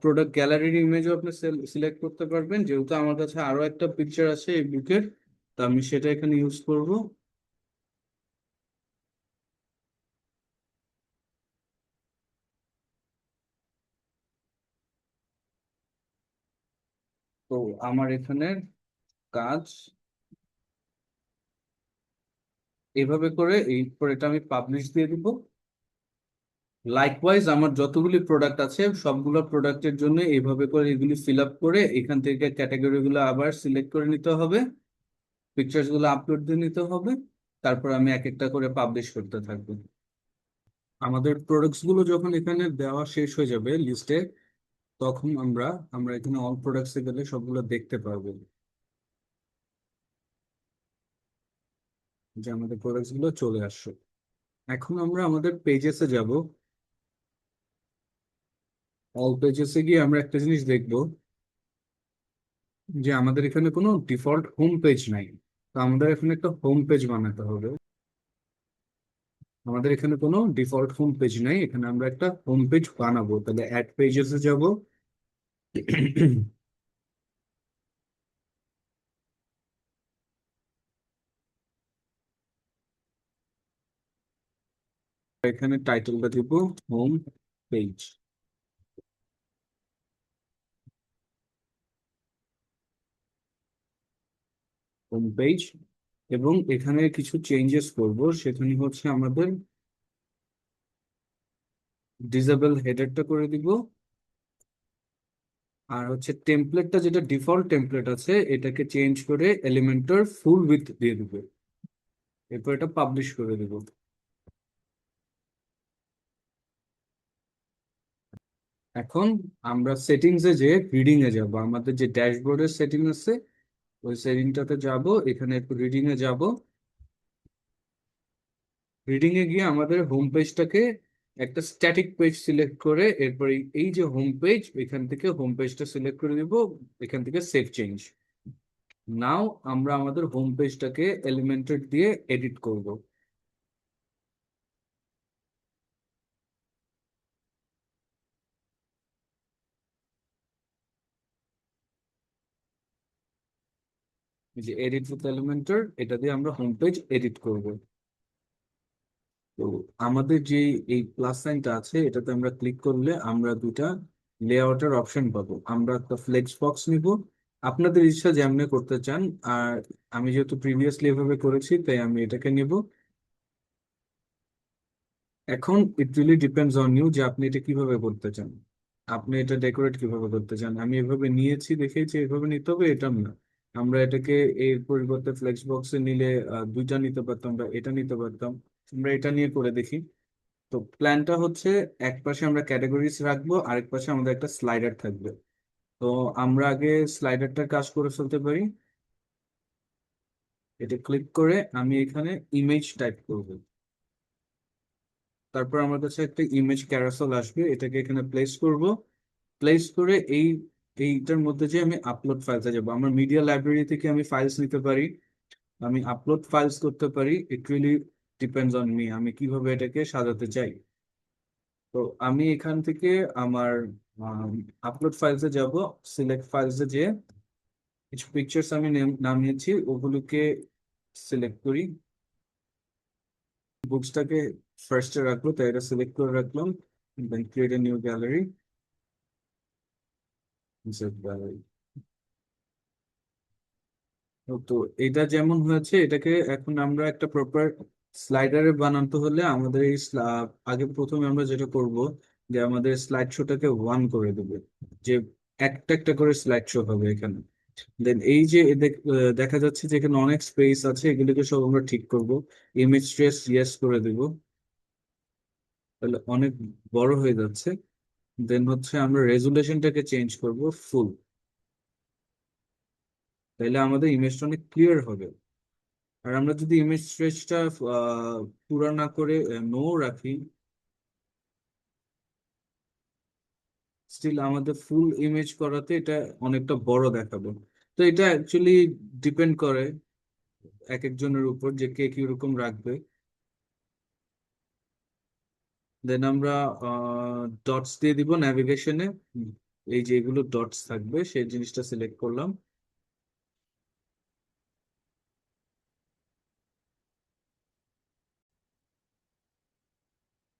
প্রোডাক্ট গ্যালারির ইমেজও আপনি সিলেক্ট করতে পারবেন, যেহেতু আমার কাছে আরো একটা পিকচার আছে এই বুকের, তো আমি সেটা এখানে ইউজ করব। তো আমার এখানে কাজ এভাবে করে, এরপর এটা আমি পাবলিশ দিয়ে দিব। লাইকওয়াইজ আমার যতগুলি প্রোডাক্ট আছে সবগুলো প্রোডাক্টের জন্য এইভাবে করে এগুলি ফিল আপ করে এখান থেকে ক্যাটাগরি গুলো আবার সিলেক্ট করে নিতে হবে, পিকচার্স গুলো আপলোড দিয়ে নিতে হবে। তারপর আমি এক একটা করে পাবলিশ করতে থাকবো। আমাদের প্রোডাক্টস গুলো যখন এখানে দেওয়া শেষ হয়ে যাবে লিস্টে, তখন আমরা আমরা এখানে অল প্রোডাক্টসে গেলে সবগুলো দেখতে পারবো যে আমাদের প্রোডাক্টস গুলো চলে আসছে। এখন আমরা আমাদের পেজেসে যাব। অল পেজেসে গিয়ে আমরা একটা জিনিস দেখব যে আমাদের এখানে কোনো ডিফল্ট হোম পেজ নাই। তো আমাদের এখানে একটা হোম পেজ বানাতে হবে। আমাদের এখানে কোনো ডিফল্ট হোম পেজ নাই, এখানে আমরা একটা হোম পেজ বানাবো। তাহলে অ্যাড পেজেসে যাব। এখানে টাইটেলটা দিব হোম পেজ। Home page. এবং এখানে কিছু চেঞ্জেস করব, সেখানে হচ্ছে আমাদের ডিসেবল হেডারটা করে দিব। আর হচ্ছে টেমপ্লেটটা, যেটা ডিফল্ট টেমপ্লেট আছে, এটাকে চেঞ্জ করে এলিমেন্টর ফুল উইডথ দিয়ে দিব। এরপর এটা পাবলিশ করে দিব। এখন আমরা সেটিংসে যে রিডিং এ যাব, আমাদের যে ড্যাশবোর্ডের সেটিং আছে ওই সেটিংটাতে যাব। এখানে একটু রিডিং এ যাব। রিডিং এ গিয়ে আমাদের হোম পেজটাকে একটা স্ট্যাটিক পেজ সিলেক্ট করে এরপর এই যে হোম পেজ, এখান থেকে হোম পেজটা সিলেক্ট করে দিব। এখান থেকে সেভ চেঞ্জ। নাও আমরা আমাদের হোম পেজটাকে এলিমেন্টেড দিয়ে এডিট করব। এই যে এডিট উইথ এলিমেন্টর, এটা দিয়ে আমরা হোম পেজ এডিট করব। তো আমাদের যে এই প্লাস সাইনটা আছে, এটাতে আমরা ক্লিক করলে আমরা দুটা লেআউটের অপশন পাবো। আমরা একটা ফ্লেক্স বক্স নিব, আপনাদের ইচ্ছা যেমনি করতে চান। আর আমি যেহেতু প্রিভিয়াসলি এভাবে করেছি, তাই আমি এটাকে নিব। এখন ইট রিলি ডিপেন্ডস অন ইউ যে আপনি এটা কিভাবে করতে চান, আপনি এটা ডেকোরেট কিভাবে করতে চান। আমি এভাবে নিয়েছি, দেখেছি এভাবে নিতে হবে, এটা না। আমরা এটাকে এর পরিবর্তে ফ্লেক্স বক্সে নিলে দুইটা নিতে পারতাম, বা এটা নিতে পারতাম। আমরা এটা নিয়ে করে দেখি। তো প্ল্যানটা হচ্ছে, এক পাশে আমরা ক্যাটাগরিজ রাখবো, আরেক পাশে আমাদের একটা স্লাইডার থাকবে। তো আমরা আগে স্লাইডারটার কাজ করে ফেলতে পারি। এটা ক্লিক করে আমি এখানে ইমেজ টাইপ করব। তারপর আমার কাছে একটা ইমেজ ক্যারাসেল আসবে, এটাকে এখানে প্লেস করব। প্লেস করে এইটার মধ্যে যে আমি আপলোড ফাইলসে যাব, আমার মিডিয়া লাইব্রেরি থেকে আমি ফাইলস নিতে পারি, আমি আপলোড ফাইলস করতে পারি। ইট রিলি ডিপেন্ডস অন মি, আমি কিভাবে এটাকে সাজাতে চাই। তো আমি এখান থেকে আমার আপলোড ফাইলসে যাব। সিলেক্ট ফাইলসে যে কিছু পিকচার্স আমি নামিয়েছি ওগুলোকে সিলেক্ট করি। বুকসটাকে ফার্স্টে রাখবো, তাই এটা সিলেক্ট করে রাখলাম। Then create a new gallery, insert gallery. তো এটা যেমন হয়েছে, এটাকে এখন আমরা একটা প্রপার স্লাইডারে বানাতে হলে আমাদের আগে প্রথমে আমরা যেটা করব, যে আমাদের স্লাইড শোটাকে ওয়ান করে দেবে, যে একটা একটা করে স্লাইড শো হবে এখানে। দেন এই যে দেখা যাচ্ছে যে এখানে অনেক স্পেস আছে, এগুলোকে সব আমরা ঠিক করব। ইমেজ ট্রেস ইয়েস করে দেব, তাহলে অনেক বড় হয়ে যাচ্ছে। দেন হচ্ছে আমরা রেজুলেশনটাকে চেঞ্জ করব ফুল, তাহলে আমাদের ইমেজটা অনেক ক্লিয়ার হবে। আর আমরা যদি ইমেজ স্ট্রেচটা পুরা না করে নো রাখি, স্টিল আমাদের ফুল ইমেজ করাতে এটা অনেকটা বড় দেখাবে। তো এটা অ্যাকচুয়ালি ডিপেন্ড করে এক একজনের উপর যে কে কিরকম রাখবে। দেন আমরা ডটস দিয়ে দিব ন্যাভিগেশনে। এই যে এগুলো ডটস থাকবে সেই জিনিসটা সিলেক্ট করলাম।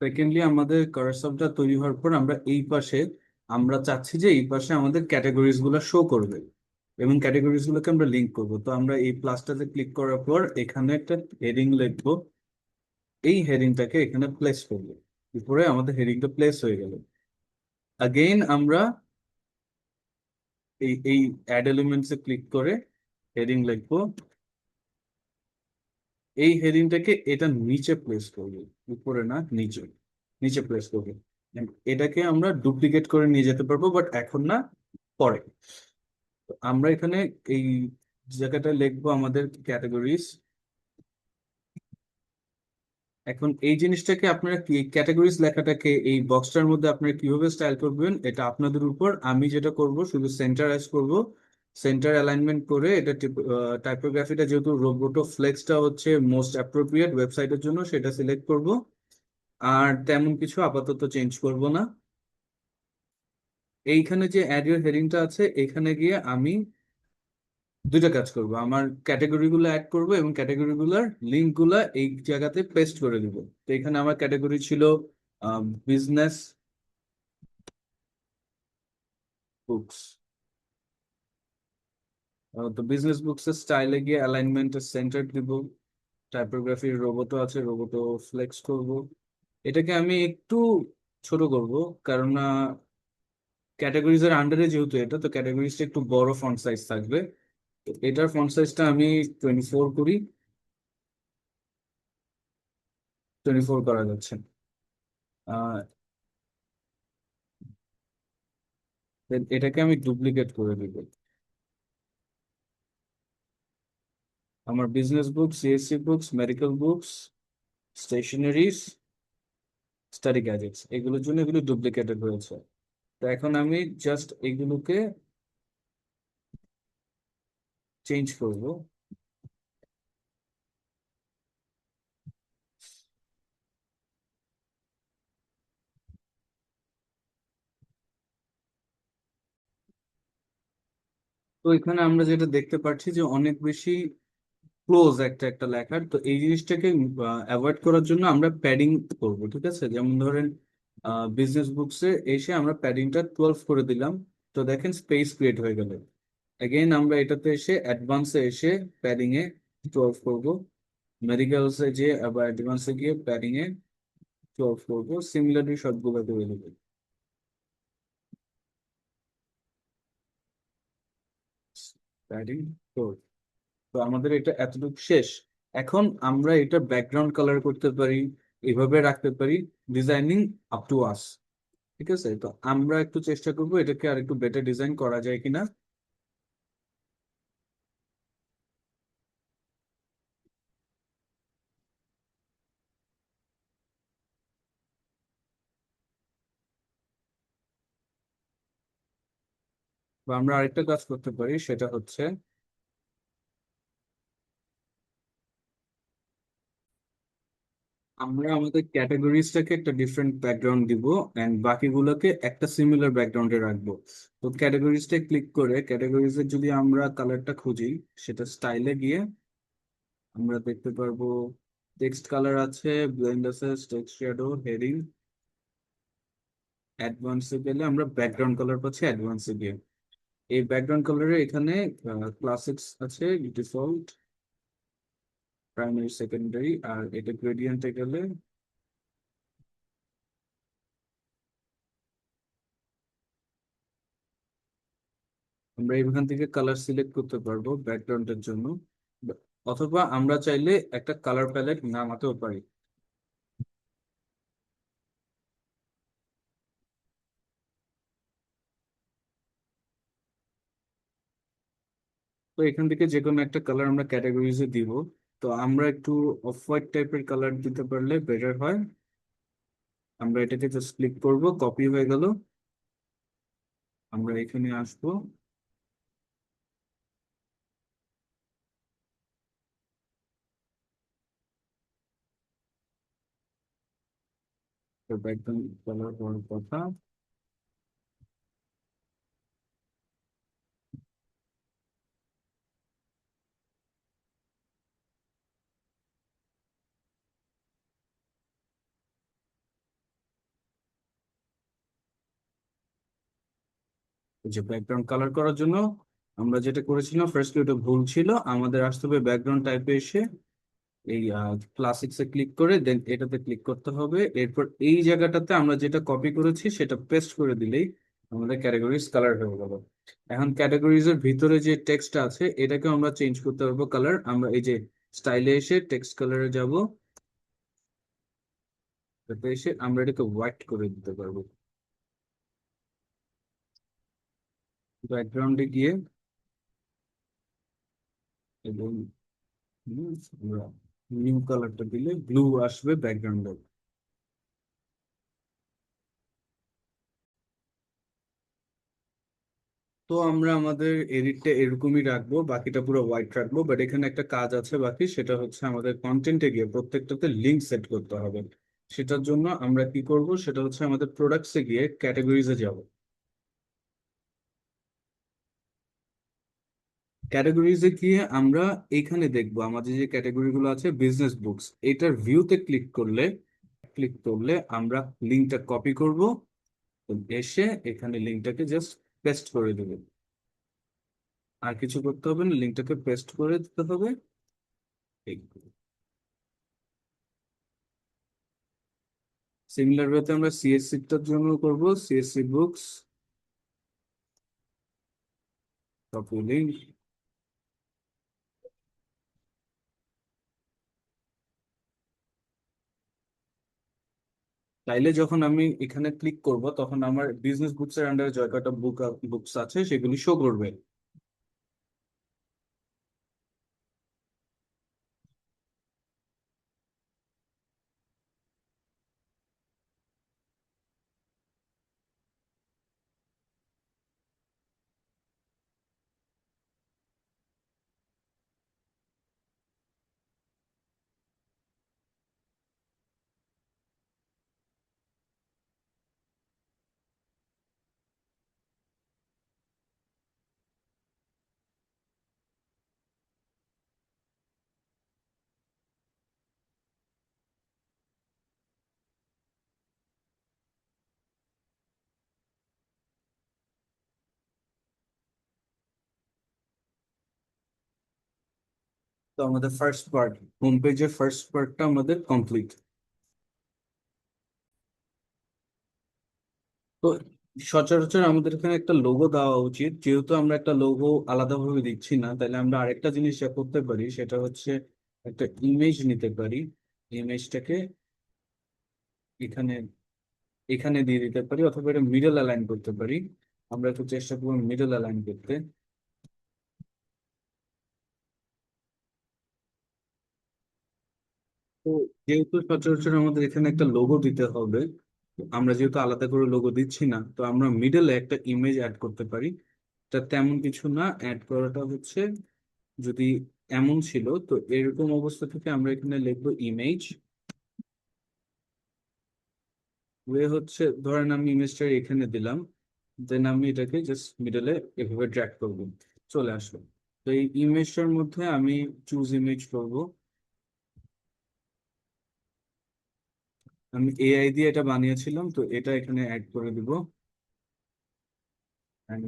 সেকেন্ডলি আমাদের কার্সরটা তৈরি হওয়ার পর আমরা এই পাশে, আমরা চাচ্ছি যে এই পাশে আমাদের ক্যাটাগরিজ গুলো শো করবে এবং ক্যাটাগরিজ গুলোকে আমরা লিংক করব। তো আমরা এই প্লাসটাতে ক্লিক করার পর এখানে একটা হেডিং লিখবো। এই হেডিংটাকে এখানে প্লেস করবো। উপরে আমাদের হেডিংটা প্লেস হয়ে গেল। আগেইন আমরা এই অ্যাড এলিমেন্টসে ক্লিক করে হেডিং লিখবো। এই হেডিংটাকে এটা নিচে প্লেস করবো, উপরে না, নিচে। নিচে প্লেস করবো। And এটাকে আমরা ডুপ্লিকেট করে নিয়ে যেতে পারবো, বাট এখন না, পরে। তো আমরা এখানে এই জায়গাটা লিখবো আমাদের ক্যাটাগরিজ। এখন এই জিনিসটাকে আপনারা কি ক্যাটাগরিজ লেখাটাকে এই বক্সটার মধ্যে আপনারা কিভাবে স্টাইল করবেন এটা আপনাদের উপর। আমি যেটা করব শুধু সেন্টারাইজ করব, সেন্টার অ্যালাইনমেন্ট করে এটা টাইপোগ্রাফিটা যেহেতু রোবোটো ফ্লেক্সটা হচ্ছে মোস্ট অ্যাপ্রোপ্রিয়েট ওয়েবসাইটের জন্য সেটা সিলেক্ট করব। আর তেমন কিছু আপাতত চেঞ্জ করব না। এইখানে যে অ্যাড ইউর হেডিংটা আছে এখানে গিয়ে আমি দুইটা কাজ করব, আমার ক্যাটাগরি গুলো অ্যাড করব এবং ক্যাটাগরি গুলার লিঙ্ক গুলা এই জায়গাতে পেস্ট করে দিব। তো এখানে আমার ক্যাটাগরি ছিল বিজনেস বুকস। তো বিজনেস বুকস এর স্টাইলে গিয়ে অ্যালাইনমেন্ট সেন্টার দিব। টাইপোগ্রাফির রোবটও আছে, রোবটও ফ্লেক্স করব। এটাকে আমি একটু ছোট করব, কারণ ক্যাটাগরিজ এর আন্ডারে যেহেতু এটা, তো ক্যাটাগরিজটা একটু বড় ফন্ট সাইজ থাকবে। তো এটার ফন্ট সাইজটা আমি 24 করি। 24 করা যাচ্ছে। আহ then এটাকে আমি ডুপ্লিকেট করে দিব। আমার business books, CSC books, medical books, stationeries, study gadgets এগুলোর জন্য এগুলো ডুপ্লিকেটেড হয়েছে। তো এখন আমি জাস্ট এগুলোকে চেঞ্জ করব। তো এখানে আমরা যেটা দেখতে পাচ্ছি যে অনেক বেশি ক্লোজ একটা একটা লেখার, তো এই জিনিসটাকে অ্যাভয়েড করার জন্য আমরা প্যাডিং করব। ঠিক আছে, যেমন ধরেন বিজনেস বুকসে এসে আমরা প্যাডিংটা 12 করে দিলাম। তো দেখেন স্পেস ক্রিয়েট হয়ে গেল। এগেইন আমরা এটাতে এসে অ্যাডভান্সে এসে প্যাডিং এ 12 করব। মেডিকেলসে যে আবার অ্যাডভান্সে গিয়ে প্যাডিং এ 12 করবো। সিমিলারলি সবগুলো করে দেবো। প্যাডিং 12। তো আমাদের এটা এতটুকু শেষ। এখন আমরা এটা ব্যাকগ্রাউন্ড কালার করতে পারি, এভাবে রাখতে পারি। Designing up to us. ঠিক আছে, তো আমরা একটু চেষ্টা করবো এটাকে আর একটু বেটার ডিজাইন করা যায় কিনা। বা আমরা আরেকটা কাজ করতে পারি, সেটা হচ্ছে আমরা আমাদের ক্যাটাগরিজটাকে একটা ডিফারেন্ট ব্যাকগ্রাউন্ড দিব এন্ড বাকিগুলোকে একটা সিমিলার ব্যাকগ্রাউন্ডে রাখবো। তো ক্যাটাগরিজটা ক্লিক করে ক্যাটাগরিজের যদি আমরা কালারটা খুঁজি, সেটা স্টাইলে গিয়ে আমরা দেখতে পারবো টেক্সট কালার আছে, ব্লেন্ড আছে, টেক্সট শ্যাডো, হেডিং। অ্যাডভান্সে গেলে আমরা ব্যাকগ্রাউন্ড কালার পাচ্ছি অ্যাডভান্সে গিয়ে। এই ব্যাকগ্রাউন্ড কালারে এখানে ক্লাসিক্স আছে, ডিফল্ট, প্রাইমারি, সেকেন্ডারি। আর এটা গ্রেডিয়েন্টে গেলে আমরা এখান থেকে কালার সিলেক্ট করতে পারবো ব্যাকগ্রাউন্ডের জন্য। অথবা আমরা চাইলে একটা কালার প্যালেট নামাতেও পারি। তো এখান থেকে যে কোনো একটা কালার আমরা ক্যাটাগরিজে দিব। তো আমরা একটু অফ হোয়াইট টাইপের কালার দিতে পারলে বেটার হয়। আমরা এটাকে জাস্ট ক্লিক করব, কপি হয়ে গেল। আমরা এখানে আসবো, ব্যাকগ্রাউন্ড কালার হওয়ার কথা। যে ব্যাকগ্রাউন্ড কালার করার জন্য আমরা যেটা করেছিলাম ফার্স্টলি ওটা ভুল ছিল। আমাদের আসতে হবে ব্যাকগ্রাউন্ড টাইপে এসে এই ক্লাসিক্সে ক্লিক করে দেন এটাতে ক্লিক করতে হবে। এরপর এই জায়গাটাতে আমরা যেটা কপি করেছি সেটা পেস্ট করে দিলেই আমাদের ক্যাটাগরিজ কালার হয়ে গেল। এখন ক্যাটাগরিজ এর ভিতরে যে টেক্সট আছে এটাকে আমরা চেঞ্জ করতে পারবো কালার। আমরা এই যে স্টাইলে এসে টেক্সট কালারে যাব, তাতে এসে আমরা এটাকে হোয়াইট করে দিতে পারবো। ব্যাকগ্রাউন্ডে গিয়ে এবং নিউ কালারটা দিলে ব্লু আসবে ব্যাকগ্রাউন্ডে। তো আমরা আমাদের এডিটটা এরকমই রাখবো, বাকিটা পুরো হোয়াইট রাখবো, বাট এখানে একটা কাজ আছে বাকি, সেটা হচ্ছে আমাদের কন্টেন্টে গিয়ে প্রত্যেকটাতে লিঙ্ক সেট করতে হবে। সেটার জন্য আমরা কি করব, সেটা হচ্ছে আমাদের প্রোডাক্টসে গিয়ে ক্যাটাগরিজে যাব। ক্যাটাগরিজে গিয়ে আমরা এইখানে দেখবো আমাদের যে ক্যাটাগরিগুলো আছে বিজনেস বুকস, এটার ভিউতে ক্লিক করলে আমরা লিঙ্কটা কপি করব, এসে এখানে লিঙ্কটাকে জাস্ট পেস্ট করে দেবো। আর কিছু করতে হবে না, লিঙ্কটাকে পেস্ট করে দিতে হবে। সিমিলার ওয়েতে আমরা সিএসসি টার জন্য করব, সিএসসি বুকস কপি লিঙ্ক। তাইলে যখন আমি এখানে ক্লিক করব তখন আমার বিজনেস বুকস এর আন্ডারে যে কয়টা বুকস আছে সেগুলি শো করবে। তো আমাদের ফার্স্ট পার্ট, হোম পেজের ফার্স্ট পার্টটা আমাদের কমপ্লিট। তো সচরাচর আমাদের এখানে একটা লোগো দেওয়া উচিত, যেহেতু আমরা একটা লোগো আলাদাভাবে দিচ্ছি না, তাহলে আমরা আরেকটা জিনিস যা করতে পারি সেটা হচ্ছে একটা ইমেজ নিতে পারি। ইমেজটাকে এখানে এখানে দিয়ে দিতে পারি, অথবা এটা মিডল অ্যালাইন করতে পারি। আমরা একটু চেষ্টা করবো মিডল অ্যালাইন করতে। তো যেহেতু সচরাচর আমাদের এখানে একটা লোগো দিতে হবে, তো আমরা যেহেতু আলাদা করে লোগো দিচ্ছি না, তো আমরা মিডলে একটা ইমেজ অ্যাড করতে পারি। তা তেমন কিছু না, অ্যাড করাটা হচ্ছে যদি এমন ছিল, তো এরকম অবস্থা থেকে আমরা এখানে লিখবো ইমেজ। ওয়ে হচ্ছে ধরেন আমি ইমেজটা এখানে দিলাম, দেন আমি এটাকে জাস্ট মিডলে এভাবে ড্র্যাগ করবো, চলে আসলো। তো এই ইমেজটার মধ্যে আমি চুজ ইমেজ করবো। আমি এআই দিয়ে এটা বানিয়েছিলাম, তো এটা এখানে অ্যাড করে দিব। And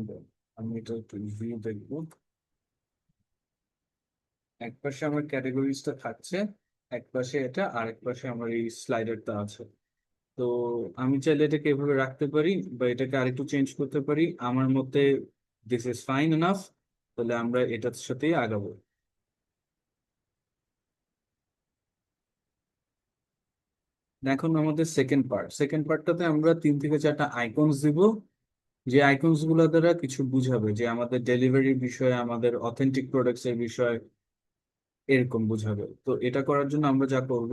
আমি এটা একটু ভিউ দেখবো। এক পাশে আমার ক্যাটাগরিজটা থাকছে, এক পাশে এটা, আর এক পাশে আমার এই স্লাইডারটা আছে। তো আমি চাইলে এটাকে এভাবে রাখতে পারি, বা এটাকে আরেকটু চেঞ্জ করতে পারি। আমার মতে দিস ইজ ফাইন এনাফ। তাহলে আমরা এটার সাথেই আগাবো। এখন আমাদের সেকেন্ড পার্টটাতে আমরা 3 থেকে 4টা আইকনস দিব, যে আইকনস গুলো দ্বারা কিছু বুঝাবে, যে আমাদের ডেলিভারির বিষয়ে, আমাদের অথেন্টিক প্রোডাক্টস এর বিষয়ে, এরকম বুঝাবে। তো এটা করার জন্য আমরা যা করব,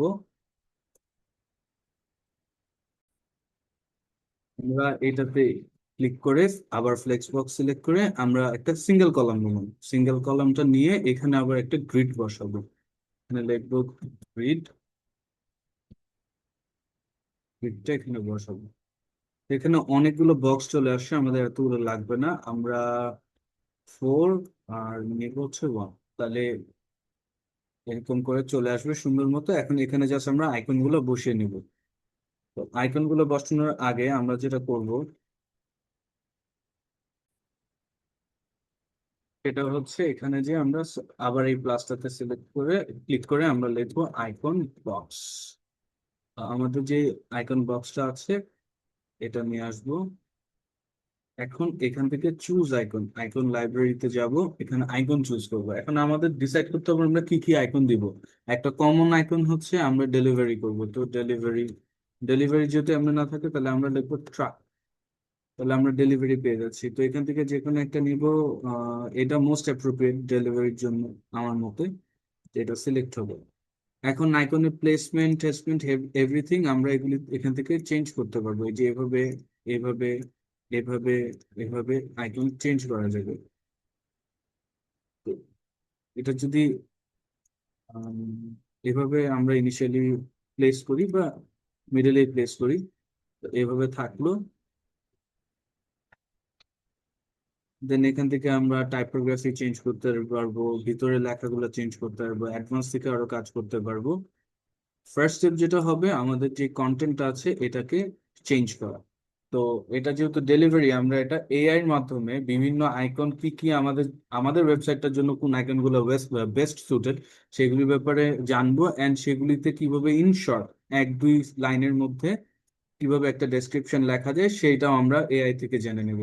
আমরা এটাতে ক্লিক করে আবার ফ্লেক্স বক্স সিলেক্ট করে আমরা একটা সিঙ্গেল কলাম নেব। সিঙ্গেল কলামটা নিয়ে এখানে আবার একটা গ্রিড বসাবো। এখানে লিখবো গ্রিড, গ্রিডটা এখানে বসাবো। এখানে অনেকগুলো বক্স চলে আসছে, আমাদের এতগুলো লাগবে না। আমরা 4 আর নেব হচ্ছে 1। তাহলে এরকম করে চলে আসবে সুন্দর মতো। এখন এখানে জাস্ট আমরা আইকন গুলো বসিয়ে নিব। তো আইকন গুলো বসানোর আগে আমরা যেটা করব সেটা হচ্ছে এখানে যে আমরা আবার এই প্লাসটাতে সিলেক্ট করে ক্লিক করে আমরা লিখবো আইকন বক্স। আমাদের যে আইকন বক্সটা আছে এটা নিয়ে আসবো। এখন এখান থেকে চুজ আইকন, আইকন লাইব্রেরিতে যাব, এখানে আইকন চুজ করব। এখন আমাদের ডিসাইড করতে হবে আমরা কি কি আইকন দিব। একটা কমন আইকন হচ্ছে আমরা ডেলিভারি করব, তো ডেলিভারি, ডেলিভারি যদি আমরা না থাকে তাহলে আমরা লিখবো ট্রাক। তাহলে আমরা ডেলিভারি পেয়ে যাচ্ছি। তো এখান থেকে যে কোনো একটা নিব। এটা মোস্ট অ্যাপ্রোপ্রিয়েট ডেলিভারির জন্য আমার মতে, এটা সিলেক্ট হবে। এখন আইকনের প্লেসমেন্ট টেসমেন্ট এভরিথিং আমরা এগুলি এখান থেকে চেঞ্জ করতে পারবো, এই যে এভাবে এভাবে এভাবে এভাবে আইকন চেঞ্জ করা যাবে। তো এটা যদি আম, এভাবে আমরা ইনিশিয়ালি প্লেস করি বা মিডলে প্লেস করি, তো এভাবে থাকলো। দেন এখান থেকে আমরা টাইপোগ্রাফি চেঞ্জ করতে পারবো, ভিতরে লেখাগুলো চেঞ্জ করতে পারবো, অ্যাডভান্স থেকে আরো কাজ করতে পারবো। ফার্স্ট স্টেপ যেটা হবে, আমাদের যে কন্টেন্ট আছে এটাকে চেঞ্জ করা। তো এটা যেহেতু ডেলিভারি, আমরা এটা এআই এর মাধ্যমে বিভিন্ন আইকন কি কি আমাদের আমাদের ওয়েবসাইটটার জন্য কোন আইকন গুলো বেস্ট সুটেড সেগুলির ব্যাপারে জানবো, এন্ড সেগুলিতে কিভাবে ইন শর্ট 1-2 লাইনের মধ্যে কিভাবে একটা ডেসক্রিপশন লেখা যায় সেইটাও আমরা এআই থেকে জেনে নেব।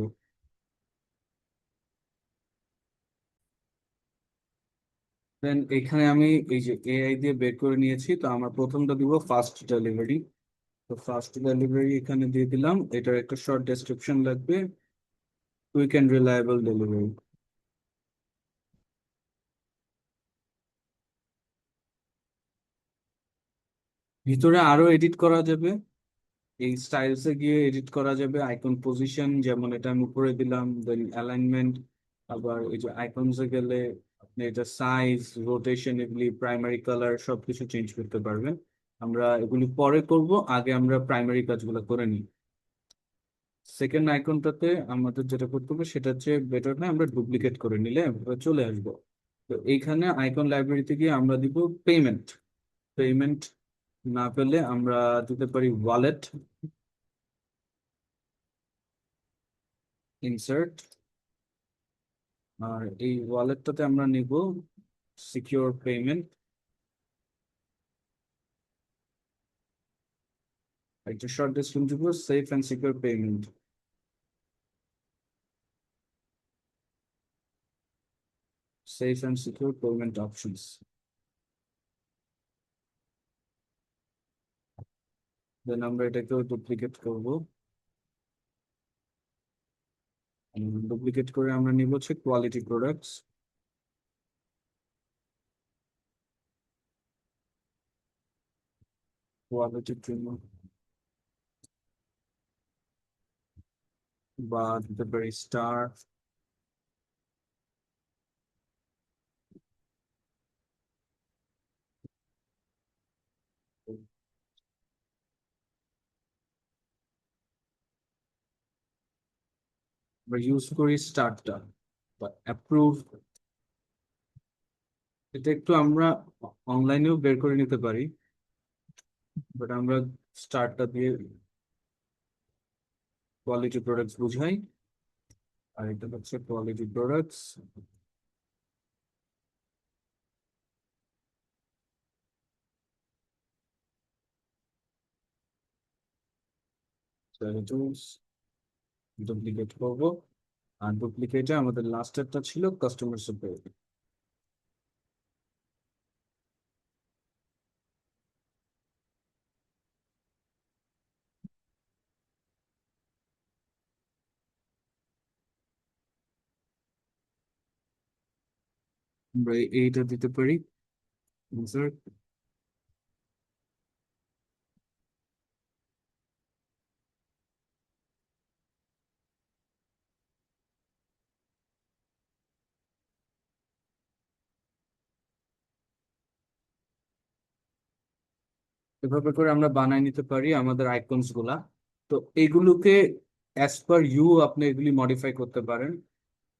দেন এখানে আমি এই যে এআই দিয়ে বের করে নিয়েছি, তো আমার প্রথমটা দিব ফাস্ট ডেলিভারি। তো ফাস্ট ডেলিভারি এখানে দিয়ে দিলাম, এটার একটা শর্ট ডেসক্রিপশন লাগবে, কুইক অ্যান্ড রিলায়েবল ডেলিভারি। ভিতরে আরো এডিট করা যাবে, এই স্টাইলসে গিয়ে এডিট করা যাবে। আইকন পজিশন যেমন এটা আমি উপরে দিলাম, দেন অ্যালাইনমেন্ট, আবার এই যে আইকনসে গেলে আপনি এটা সাইজ, রোটেশন, এগুলি প্রাইমারি কালার সবকিছু চেঞ্জ করতে পারবেন। আমরা এগুলি পরে করব, আগে আমরা প্রাইমারি কাজগুলো করে নিই। সেকেন্ড আইকনটাতে আমাদের যেটা করতে হবে সেটা হচ্ছে, বেটার হয় আমরা ডুপ্লিকেট করে নিলে আমরা চলে আসবো। তো এইখানে আইকন লাইব্রেরিতে গিয়ে আমরা দিব পেমেন্ট। পেমেন্ট না পেলে আমরা দিতে পারি ওয়ালেট, ইনসার্ট। আর এই ওয়ালেটটাতে আমরা নিব সিকিউর পেমেন্ট। একটা শর্ট ডেসক্রিপশন দিব, safe and secure payment, safe and secure payment options. Then আমরা এটাকেও ডুপ্লিকেট করব। ডুপ্লিকেট করে আমরা নিব হচ্ছে কোয়ালিটি প্রোডাক্টস। কোয়ালিটির জন্য বা দিতে পারি স্টার। আমরা ইউজ করি স্টারটা বা অ্যাপ্রুভ। এটা একটু আমরা অনলাইনেও বের করে নিতে পারি, বাট আমরা স্টারটা দিয়ে কোয়ালিটি প্রোডাক্টস বুঝাই। আর এটা হচ্ছে কোয়ালিটি প্রোডাক্টস। ডুপ্লিকেট করবো। আর ডুপ্লিকেটে আমাদের লাস্টেরটা ছিল কাস্টমার সাপোর্ট। আমরা এইটা দিতে পারি insert। এভাবে করে আমরা বানাই নিতে পারি আমাদের আইকনস গুলা। তো এগুলোকে অ্যাজ পার ইউ আপনি এগুলি মডিফাই করতে পারেন।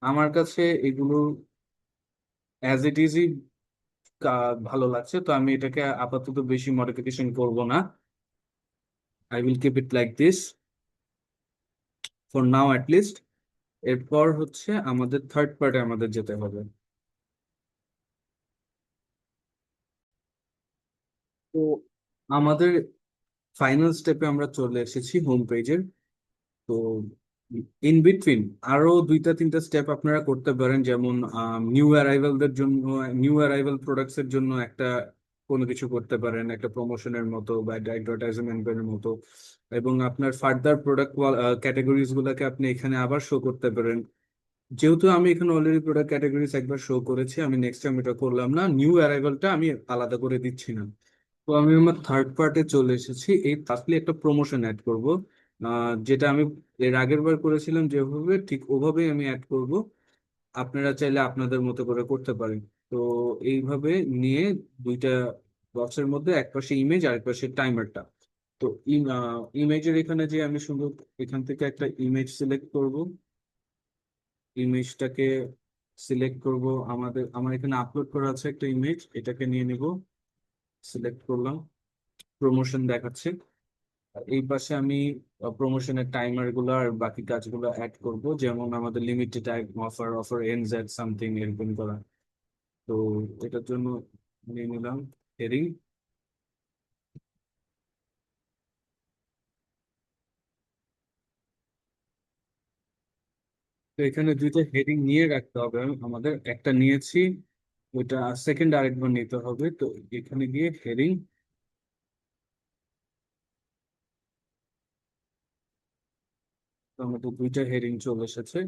আমার কাছে এগুলো অ্যাজ ইট ইজই ভালো লাগছে, তো আমি এটাকে আপাতত বেশি মডিফিকেশন করব না। I will keep it like this for now at least. এরপর হচ্ছে আমাদের থার্ড পার্টে আমাদের যেতে হবে। তো আমাদের ফাইনাল স্টেপে আমরা চলে এসেছি হোম পেজের। তো ইন বিটুইন আরো 2-3টা স্টেপ আপনারা করতে পারেন, যেমন নিউ অ্যারাইভালদের জন্য, নিউ অ্যারাইভাল প্রোডাক্টস এর জন্য একটা কোনো কিছু করতে পারেন, একটা প্রমোশনের মতো বা অ্যাডভার্টাইজমেন্টের মতো। এবং আপনার ফার্দার প্রোডাক্ট ক্যাটাগরিজ গুলোকে আপনি এখানে আবার শো করতে পারেন। যেহেতু আমি এখানে অলরেডি প্রোডাক্ট ক্যাটাগরিজ একবার শো করেছি, আমি নেক্সট টাইম এটা করলাম না, নিউ অ্যারাইভালটা আমি আলাদা করে দিচ্ছি না। তো আমি আমার থার্ড পার্টে চলে এসেছি। এই ফার্স্টলি একটা প্রমোশন অ্যাড করব, যেটা আমি এর আগের বার করেছিলাম যেভাবে, ঠিক ওভাবেই আমি অ্যাড করব। আপনারা চাইলে আপনাদের মতো করে করতে পারেন। তো এইভাবে নিয়ে দুইটা বক্সের মধ্যে এক পাশে ইমেজ আর এক পাশে টাইমারটা। তো ইমেজের এখানে যে আমি শুধু এখান থেকে একটা ইমেজ সিলেক্ট করব, ইমেজটাকে সিলেক্ট করব। আমার এখানে আপলোড করা আছে একটা ইমেজ, এটাকে নিয়ে নিব, সিলেক্ট করলাম, প্রমোশন দেখাচ্ছে। আর এই পাশে আমি প্রমোশনের টাইমার গুলো আর বাকি কাজগুলো অ্যাড করব, যেমন আমাদের limited time offer, offer ends at something, এরকম করা। তো এটার জন্য নিয়ে নিলাম হেডিং। তো এখানে দুইটা হেডিং নিয়ে রাখতে হবে আমাদের, একটা নিয়েছি, ওইটা সেকেন্ড আরেকবার নিতে হবে। তো এখানে গিয়ে হেডিং, তো আমাদের দুইটা হেডিং চলে এসেছে।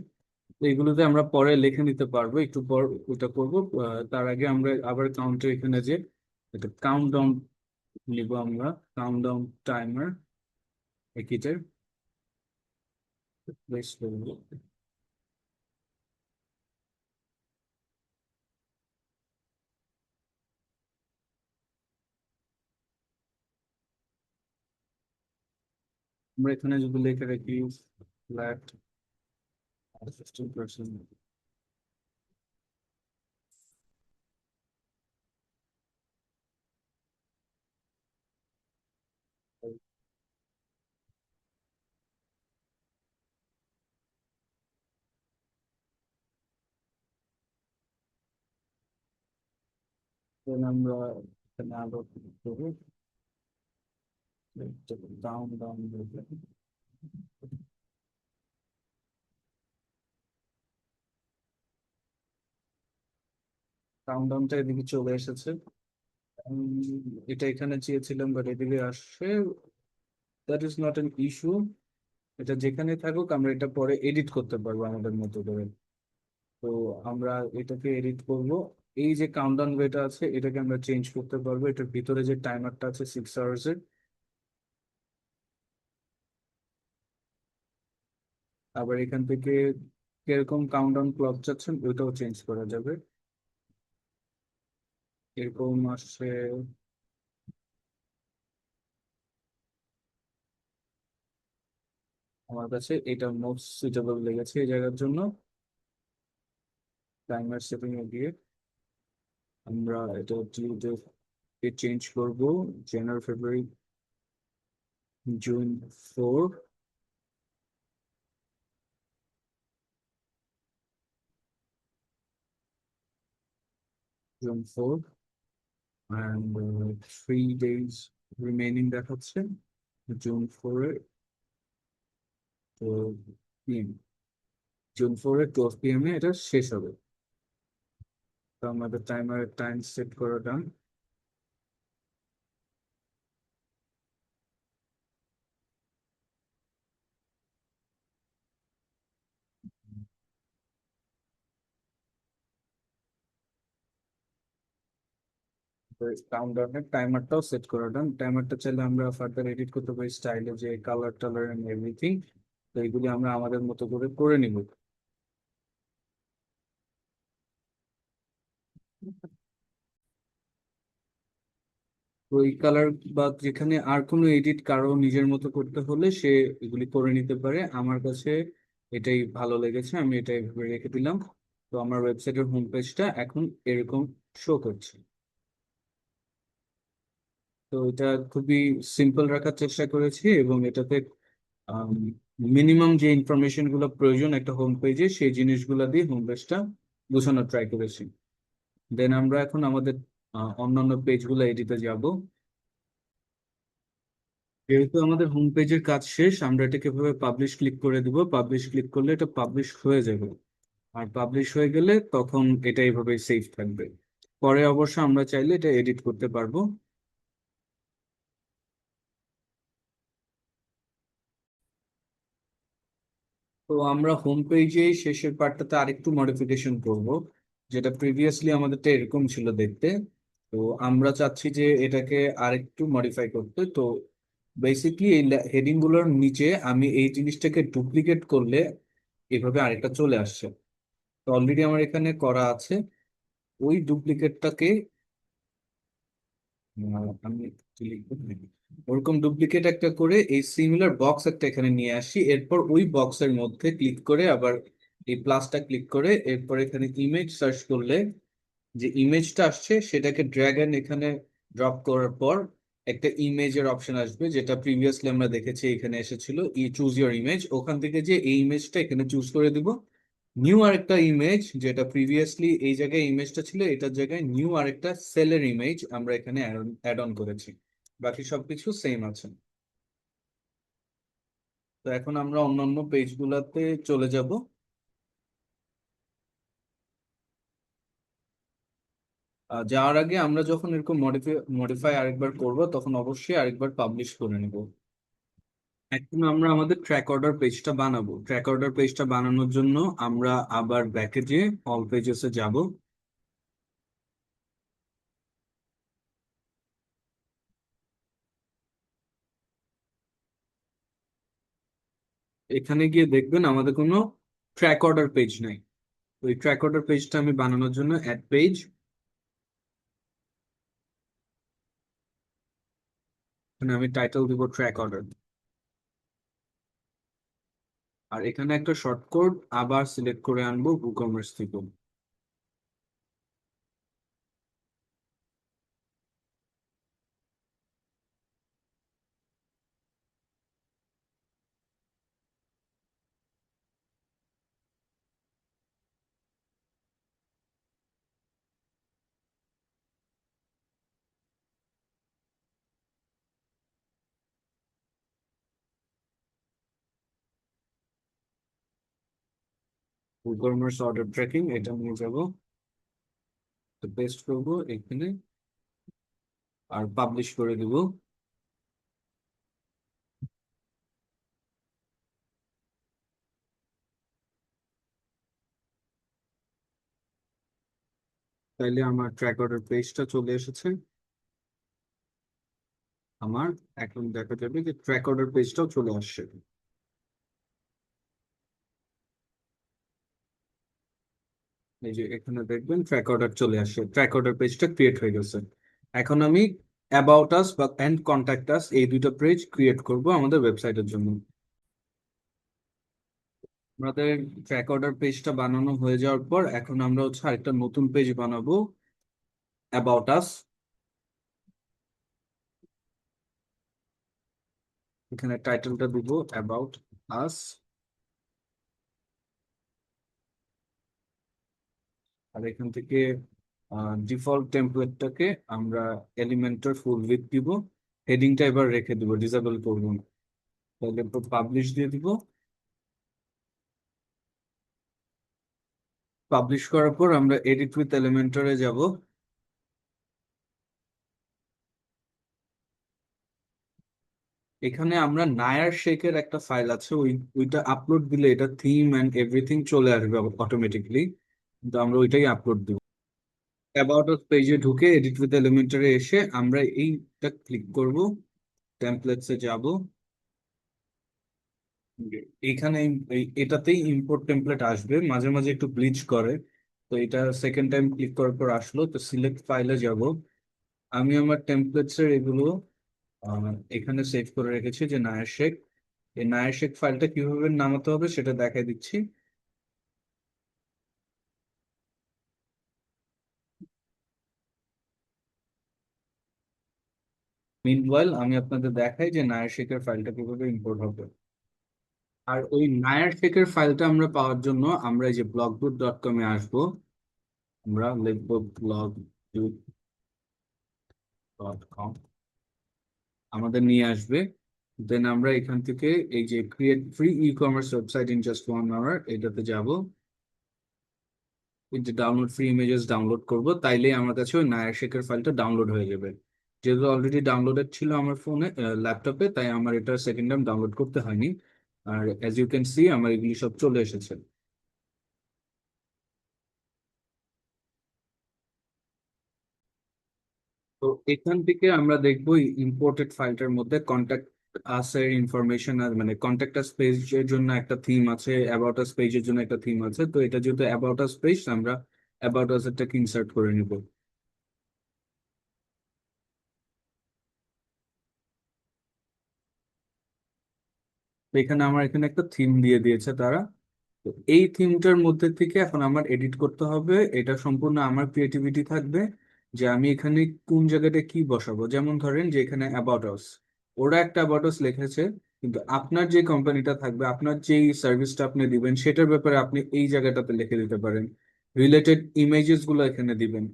তো এগুলোতে আমরা পরে লিখে নিতে পারবো, একটু পর ওটা করবো। তার আগে আমরা আবার কাউন্টে এখানে যে একটা কাউন্ট ডাউন নিব আমরা, কাউন্ট ডাউন টাইমার একিটের প্লেস করবো। আমরা এখানে যদি লিখে রাখি ফ্ল্যাট 15%, then আমরা এখানে আরো করবো ডাউন ডাউন। কাউন্ট ডাউনটা এদিকে চলে এসেছে। এটা এখানে চেয়েছিলাম বাট এদিকে আসছে, that is not an issue. এটা যেখানে থাকুক আমরা এটা পরে এডিট করতে পারবো আমাদের মতো করে। তো আমরা এটাকে এডিট করব। এই যে কাউন্টডাউন ওয়েটা আছে এটাকে আমরা চেঞ্জ করতে পারবো, এটার ভিতরে যে টাইমারটা আছে 6 আওয়ার্স এর। আবার এখান থেকে কিরকম কাউন্টডাউন ক্লক চাচ্ছেন ওইটাও চেঞ্জ করা যাবে। এরকম আসছে আমার কাছে, এটা মোস্ট সুইটেবল লেগেছে এই জায়গার জন্য। টাইমার সেটিং এ গিয়ে আমরা এটা চেঞ্জ করব, January February June 4, June 4 and 3 days remaining দেখাচ্ছে জুন 4 PM, জুন 4 PM এটা শেষ হবে। তো আমাদের টাইমারের টাইম সেট করা ডান। কাউন্টারের টাইমারটাও সেট করা ডান। টাইমারটা চাইলে আমরা ফার্দার এডিট করতে পারি, স্টাইলে যে কালার টালার এন্ড এভরিথিং। তো এইগুলি আমরা আমাদের মতো করে করে নিব। তো এই কালার বা যেখানে আর কোনো এডিট কারো নিজের মতো করতে হলে সে এগুলি করে নিতে পারে। আমার কাছে এটাই ভালো লেগেছে, আমি এটা এভাবে রেখে দিলাম। তো আমার ওয়েবসাইটের হোম পেজটা এখন এরকম শো করছে। তো এটা খুবই সিম্পল রাখার চেষ্টা করেছি, এবং এটাতে মিনিমাম যে ইনফরমেশন গুলো প্রয়োজন একটা হোম পেজে সেই জিনিসগুলো দিয়ে হোম পেজটা গোছানোর ট্রাই করেছি। দেন আমরা এখন আমাদের অন্যান্য পেজগুলো এডিটে যাব। যেহেতু আমাদের হোম পেজের কাজ শেষ, আমরা এটাকে এভাবে পাবলিশ ক্লিক করে দিব। পাবলিশ ক্লিক করলে এটা পাবলিশ হয়ে যাবে। আর পাবলিশ হয়ে গেলে তখন এটা এইভাবে সেভ থাকবে। পরে অবশ্য আমরা চাইলে এটা এডিট করতে পারবো। তো আমরা হোম পেজে শেষের পার্টটাতে আরেকটু মডিফিকেশন করব, যেটা প্রিভিয়াসলি আমাদেরটা এরকম ছিল দেখতে। তো আমরা চাচ্ছি যে এটাকে আরেকটু মডিফাই করতে। তো বেসিকলি এই হেডিং গুলোর নিচে আমি এই জিনিসটাকে ডুপ্লিকেট করলে এভাবে আরেকটা চলে আসছে। তো অলরেডি আমার এখানে করা আছে। ওই ডুপ্লিকেটটাকে আমি কি লিখবো? ওরকম ডুপ্লিকেট একটা করে এই সিমিলার বক্স একটা এখানে নিয়ে আসি। এরপর ওই বক্সের মধ্যে ক্লিক করে আবার এই প্লাসটা ক্লিক করে এরপর এখানে ইমেজ সার্চ করলে যে ইমেজটা আসছে সেটাকে ড্র্যাগ এন্ড এখানে ড্রপ করার পর একটা ইমেজের অপশন আসবে, যেটা প্রিভিয়াসলি আমরা দেখেছি এখানে এসেছিল ই চুজ ইওর ইমেজ। ওখান থেকে যে এই ইমেজটা এখানে চুজ করে দিব। নিউ আরেকটা ইমেজ, যেটা প্রিভিয়াসলি এই জায়গায় ইমেজটা ছিল এটার জায়গায় নিউ আরেকটা সেলের ইমেজ আমরা এখানে অ্যাড অন করেছি। বাকি সবকিছু সেম আছে। তো এখন আমরা অন্যান্য পেজ গুলাতে চলে যাব। যাওয়ার আগে আমরা যখন এরকম মডিফাই আরেকবার করব তখন অবশ্যই আরেকবার পাবলিশ করে নেব। এখন আমরা আমাদের ট্র্যাক অর্ডার পেজটা বানাবো। ট্র্যাক অর্ডার পেজটা বানানোর জন্য আমরা আবার ব্যাকে যেয়ে অল পেজেসে যাব। এখানে গিয়ে দেখবেন আমাদের কোনো ট্র্যাক অর্ডার পেজ নাই। ওই ট্র্যাক অর্ডার পেজটা আমি বানানোর জন্য অ্যাড পেজ, এখানে আমি টাইটেল দিব ট্র্যাক অর্ডার। আর এখানে একটা শর্টকাট আবার সিলেক্ট করে আনবো WooCommerce থেকে। WooCommerce অর্ডার ট্র্যাকিং এটা নিয়ে যাব, তো পেস্ট করবো এখানে আর পাবলিশ করে দিব। তাইলে আমার ট্র্যাক অর্ডার পেজটা চলে এসেছে। আমার এখন দেখা যাবে যে ট্র্যাক অর্ডার পেজটাও চলে আসছে। এই যে এখানে দেখবেন ট্র্যাক অর্ডার চলে আসছে, ট্র্যাক অর্ডার পেজটা ক্রিয়েট হয়ে গেছে। এখন আমি অ্যাবাউট আস বা এন্ড কন্ট্যাক্ট আস এই দুটো পেজ ক্রিয়েট করব আমাদের ওয়েবসাইটের জন্য। আমাদের ট্র্যাক অর্ডার পেজটা বানানো হয়ে যাওয়ার পর এখন আমরা হচ্ছে আরেকটা নতুন পেজ বানাবো, অ্যাবাউট আস। এখানে টাইটেলটা দিব অ্যাবাউট আস। আর এখান থেকে ডিফল্ট টেমপ্লেটটাকে আমরা এলিমেন্টের ফুল উইডথ দিব। হেডিংটা এবার রেখে দিব, ডিসেবল করব না। তাহলে পাবলিশ দিয়ে দিব। পাবলিশ করার পর আমরা এডিট উইথ এলিমেন্টরে যাব। এখানে আমরা নায়ার শেখের একটা ফাইল আছে, ওইটা আপলোড দিলে এটা থিম এন্ড এভরিথিং চলে আসবে অটোমেটিকলি, কিন্তু আমরা ওইটাই আপলোড দিব। অ্যাবাউট আস পেজে ঢুকে এডিট উইথ এলিমেন্টরে এসে আমরা এইটা ক্লিক করব, টেমপ্লেটসে যাব। এইখানে এটাতেই ইম্পোর্ট টেমপ্লেট আসবে, মাঝে মাঝে একটু গ্লিচ করে। তো এটা সেকেন্ড টাইম ক্লিক করার পর আসলো, তো সিলেক্ট ফাইলে যাব। আমি আমার টেমপ্লেটস এর এগুলো আহ, এখানে সেভ করে রেখেছি যে নায়ার শেখ। এই নায়ার শেখ ফাইলটা কিভাবে নামাতে হবে সেটা দেখাই দিচ্ছি। মিনওয়াইল আমি আপনাদের দেখাই যে নায়ার শেখের ফাইলটা কিভাবে ইম্পোর্ট হবে। আর ওই নায়ার শেখের ফাইলটা আমরা পাওয়ার জন্য আমরা এই যে blogboot.com এ আসবো। আমরা লিখবো blogboot.com, আমাদের নিয়ে আসবে। দেন আমরা এখান থেকে এই যে create free e commerce website in just 1 hour এটাতে যাব। এই যে ডাউনলোড ফ্রি ইমেজেস ডাউনলোড করব, তাইলেই আমার কাছে ওই নায়ার শেখের ফাইলটা ডাউনলোড হয়ে যাবে। যেহেতু অলরেডি ডাউনলোডেড ছিল আমার ফোনে, ল্যাপটপে, তাই আমার এটা সেকেন্ড টাইম ডাউনলোড করতে হয়নি। আর অ্যাজ ইউ ক্যান সি আমার এগুলি সব চলে এসেছে। এখান থেকে আমরা দেখবো ইম্পোর্টেড ফাইলটার মধ্যে কন্ট্যাক্ট আস এর ইনফরমেশন, আর মানে কন্ট্যাক্ট আস পেজের জন্য একটা থিম আছে, অ্যাবাউট আস পেজের জন্য একটা থিম আছে। তো এটা যেহেতু অ্যাবাউট আস পেজ, আমরা অ্যাবাউট আস এরটাকে ইনসার্ট করে নিব। তো এখানে আমার এখানে একটা থিম দিয়ে দিয়েছে তারা। তো এই থিমটার মধ্যে থেকে এখন আমার এডিট করতে হবে, এটা সম্পূর্ণ আমার ক্রিয়েটিভিটি থাকবে যে আমি এখানে কোন জায়গাটা কি বসাবো। যেমন ধরেন যে এখানে অ্যাবাউট আস, ওরা একটা অ্যাবাউট আস লিখেছে, কিন্তু আপনার যে কোম্পানিটা থাকবে, আপনার যেই সার্ভিসটা আপনি দিবেন সেটার ব্যাপারে আপনি এই জায়গাটাতে লিখে দিতে পারেন। রিলেটেড ইমেজেস গুলো এখানে দিবেন।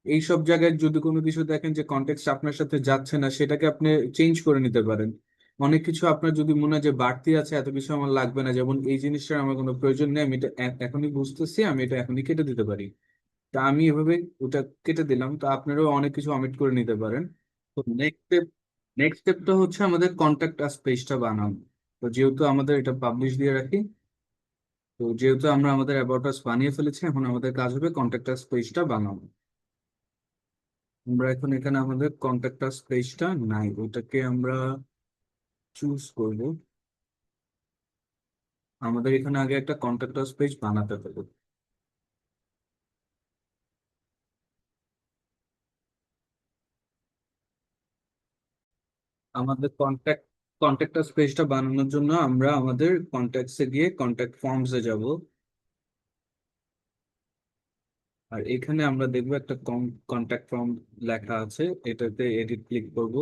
এই সব জায়গায় যদি কোনো কিছু দেখেন যে কন্টেক্সট আপনার সাথে যাচ্ছে না, সেটাকে আপনি চেঞ্জ করে নিতে পারেন। অনেক কিছু আপনার যদি মনে হয় যে বাড়তি আছে, এত কিছু আমার লাগবে না, যেমন এই জিনিসটার আমার কোনো প্রয়োজন নেই, আমি এটা এখনই বুঝতেছি, আমি এটা এখনই কেটে দিতে পারি। তা আমি এভাবে ওটা কেটে দিলাম। তো আপনারাও অনেক কিছু অমিট করে নিতে পারেন। তো নেক্সট স্টেপটা হচ্ছে আমাদের কন্ট্যাক্ট আস পেজটা বানানো। তো যেহেতু আমাদের এটা পাবলিশ দিয়ে রাখি, তো যেহেতু আমরা আমাদের অ্যাবাউট আস বানিয়ে ফেলেছি, এখন আমাদের কাজ হবে কন্ট্যাক্ট আস পেজটা বানানো। আমরা এখন এখানে আমাদের কন্ট্যাক্ট আস পেজটা নাই, ওটাকে আমরা চুজ করব। আমাদের এখানে আগে একটা কন্ট্যাক্ট আস পেজ বানাতে হবে। আমাদের কন্ট্যাক্ট আস পেজটা বানানোর জন্য আমরা আমাদের কন্ট্যাক্টসে গিয়ে কন্ট্যাক্ট ফর্মসে যাব। আর এখানে আমরা দেখবো একটা কন্ট্যাক্ট ফর্ম লেখা আছে, এটাতে এডিট ক্লিক করব।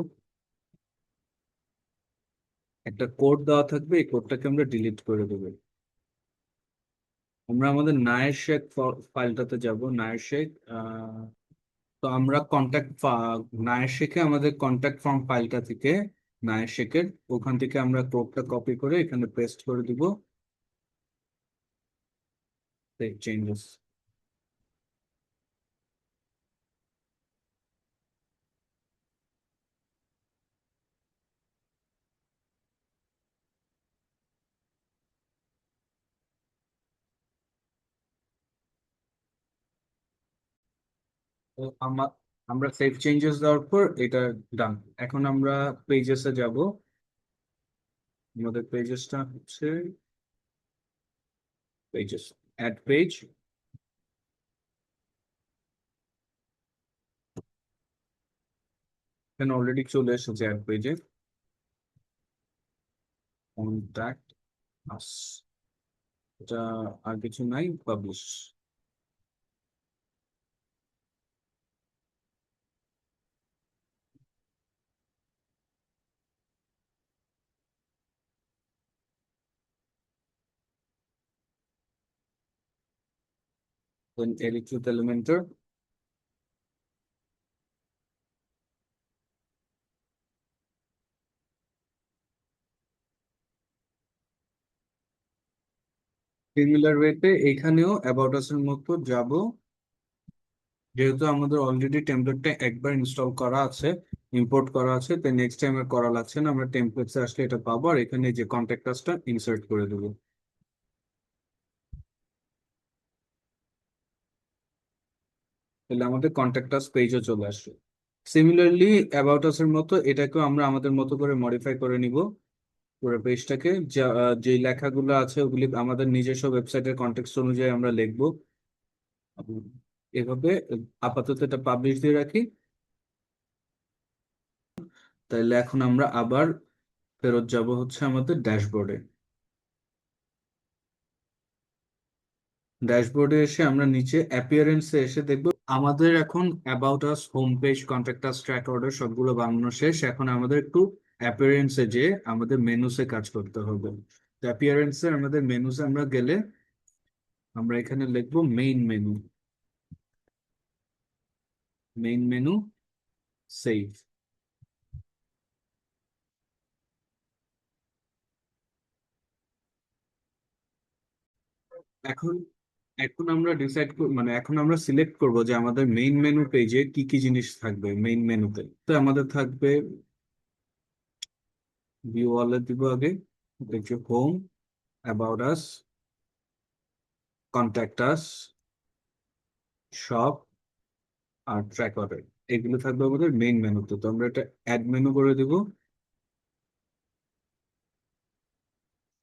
একটা কোড দেওয়া থাকবে, এই কোডটাকে আমরা ডিলিট করে দেবো। আমরা আমাদের নায়ের শেখ ফাইলটাতে যাব, নায়ের শেখ। তো আমরা নায়ের শেখে আমাদের কন্ট্যাক্ট ফর্ম ফাইলটা থেকে, নায়ের শেখের ওখান থেকে আমরা কোডটা কপি করে এখানে পেস্ট করে দিব। চেঞ্জেস। তো আমরা সেভ চেঞ্জেস দেওয়ার পর এটা ডান। এখন আমরা পেজেসে যাব। আমাদের পেজেসটা হচ্ছে পেজেস, অ্যাড পেজ। এখানে অলরেডি চলে এসেছে অ্যাড পেজে, কন্ট্যাক্ট আস, এটা আর কিছু নাই, publish. Then edit with Elementor. Similar ওয়েতে এখানেও অ্যাবাউট আস এর মতো যাব। যেহেতু আমাদের অলরেডি টেমপ্লেটটা একবার ইনস্টল করা আছে, ইম্পোর্ট করা আছে, তাই নেক্সট টাইম আর করা লাগছে না। আমরা টেমপ্লেটসে আসলে এটা পাবো, আর এখানে যে কন্ট্যাক্ট আসটা ইনসার্ট করে দেবো। তাহলে আমাদের কন্ট্যাক্ট আস পেজও চলে আসবে। সিমিলারলি অ্যাবাউট আস এর মতো এটাকেও আমরা আমাদের মতো করে মডিফাই করে নিব। পুরো পেজটাকে যে লেখাগুলো আছে ওগুলি আমাদের নিজস্ব ওয়েবসাইটের কন্টেক্সট অনুযায়ী আমরা লিখবো। এভাবে আপাতত এটা পাবলিশ দিয়ে রাখি। তাইলে এখন আমরা আবার ফেরত যাব হচ্ছে আমাদের ড্যাশবোর্ডে। ড্যাশবোর্ডে এসে আমরা নিচে অ্যাপিয়ারেন্সে এসে দেখব আমাদের এখন about us, home page, contact us, track order সবগুলো বানানো শেষ। এখন আমাদের একটু অ্যাপিয়ারেন্সে যে আমাদের মেনুসে কাজ করতে হবে। অ্যাপিয়ারেন্সে আমাদের মেনুসে আমরা গেলে আমরা এখানে লিখবো main menu, main menu, save. এখন এখন আমরা মানে এখন আমরা সিলেক্ট করব যে আমাদের মেইন মেনু পেজে কি কি জিনিস থাকবে। মেইন মেনুতে তো আমাদের থাকবে, ভিউ অলে দিব আগে, দেখছি home, about us, contact us, shop, আর ট্র্যাক অর্ডার। এগুলো থাকবে আমাদের মেইন মেনুতে, তো আমরা এটা অ্যাড মেনু করে দিব।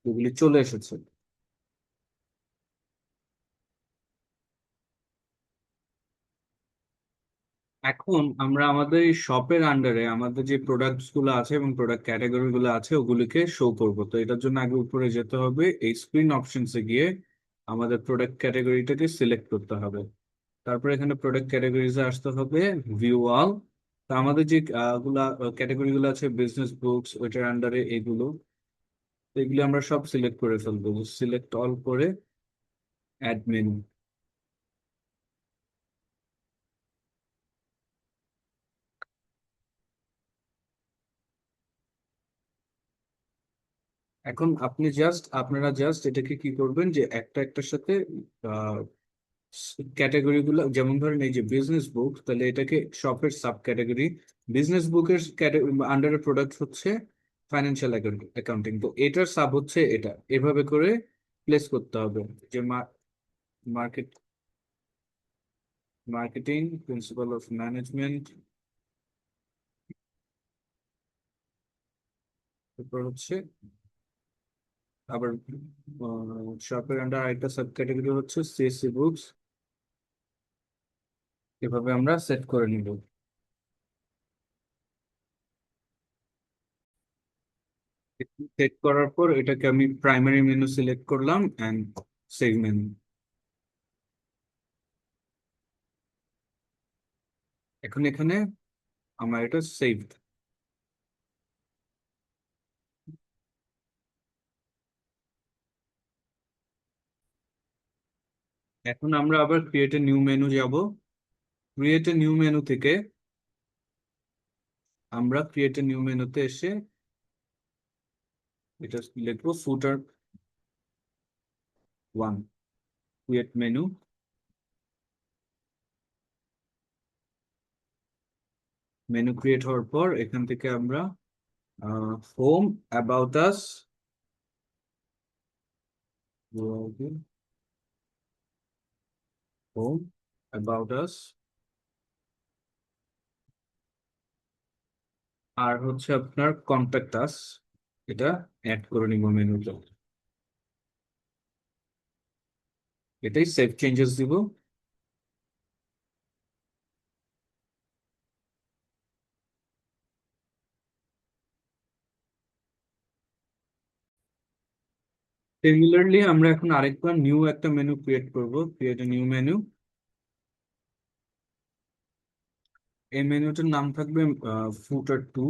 এগুলি চলে এসেছে। এখন আমরা আমাদের এই শপের আন্ডারে আমাদের যে প্রোডাক্টস গুলো আছে এবং প্রোডাক্ট ক্যাটাগরি গুলো আছে ওগুলিকে শো করব। তো এটার জন্য আগে উপরে যেতে হবে, এই স্ক্রিন অপশনসে গিয়ে আমাদের প্রোডাক্ট ক্যাটাগরিটাকে সিলেক্ট করতে হবে। তারপর এখানে প্রোডাক্ট ক্যাটাগরিজে আসতে হবে, ভিউ অল। তো আমাদের যে গুলা ক্যাটাগরি গুলো আছে, বিজনেস বুকস, ওইটার আন্ডারে এগুলো, তো এগুলো আমরা সব সিলেক্ট করে ফেলবো, সিলেক্ট অল করে অ্যাড মেনু। এখন আপনারা জাস্ট এটাকে কি করবেন যে একটা একটার সাথে ক্যাটাগরি গুলো, যেমন ধরেন এই যে বিজনেস বুক, তাহলে এটাকে শপের সাব ক্যাটাগরি, বিজনেস বুকের আন্ডারে প্রোডাক্ট হচ্ছে ফাইন্যান্সিয়াল অ্যাকাউন্টিং, তো এটার সাব হচ্ছে এটা, এভাবে করে প্লেস করতে হবে। যে market marketing, principal of management, তারপর হচ্ছে আবার শপের আন্ডার আরেকটা সাব ক্যাটাগরি হচ্ছে সিএসসি বুকস। এভাবে আমরা সেট করে নিব। সেট করার পর এটাকে আমি প্রাইমারি মেনু সিলেক্ট করলাম এন্ড সেভ মেনু। এখন এখানে আমার এটা সেভ। এখন আমরা আবার ক্রিয়েট এ নিউ মেনু যাব। ক্রিয়েট এ নিউ মেনু থেকে আমরা ক্রিয়েট এ নিউ মেনুতে এসে এটা লিখবো footer one. Create menu, menu create হওয়ার পর এখান থেকে আমরা home, about us, home, about us, আর হচ্ছে আপনার কন্ট্যাক্ট আস, এটা অ্যাড করে নিব মেনুতে। এটাই সেভ চেঞ্জেস দিব। সিমিলারলি আমরা এখন আরেকবার নিউ একটা মেনু ক্রিয়েট করব, ক্রিয়েট এ নিউ মেনু। এই মেনুটার নাম থাকবে ফুটার টু।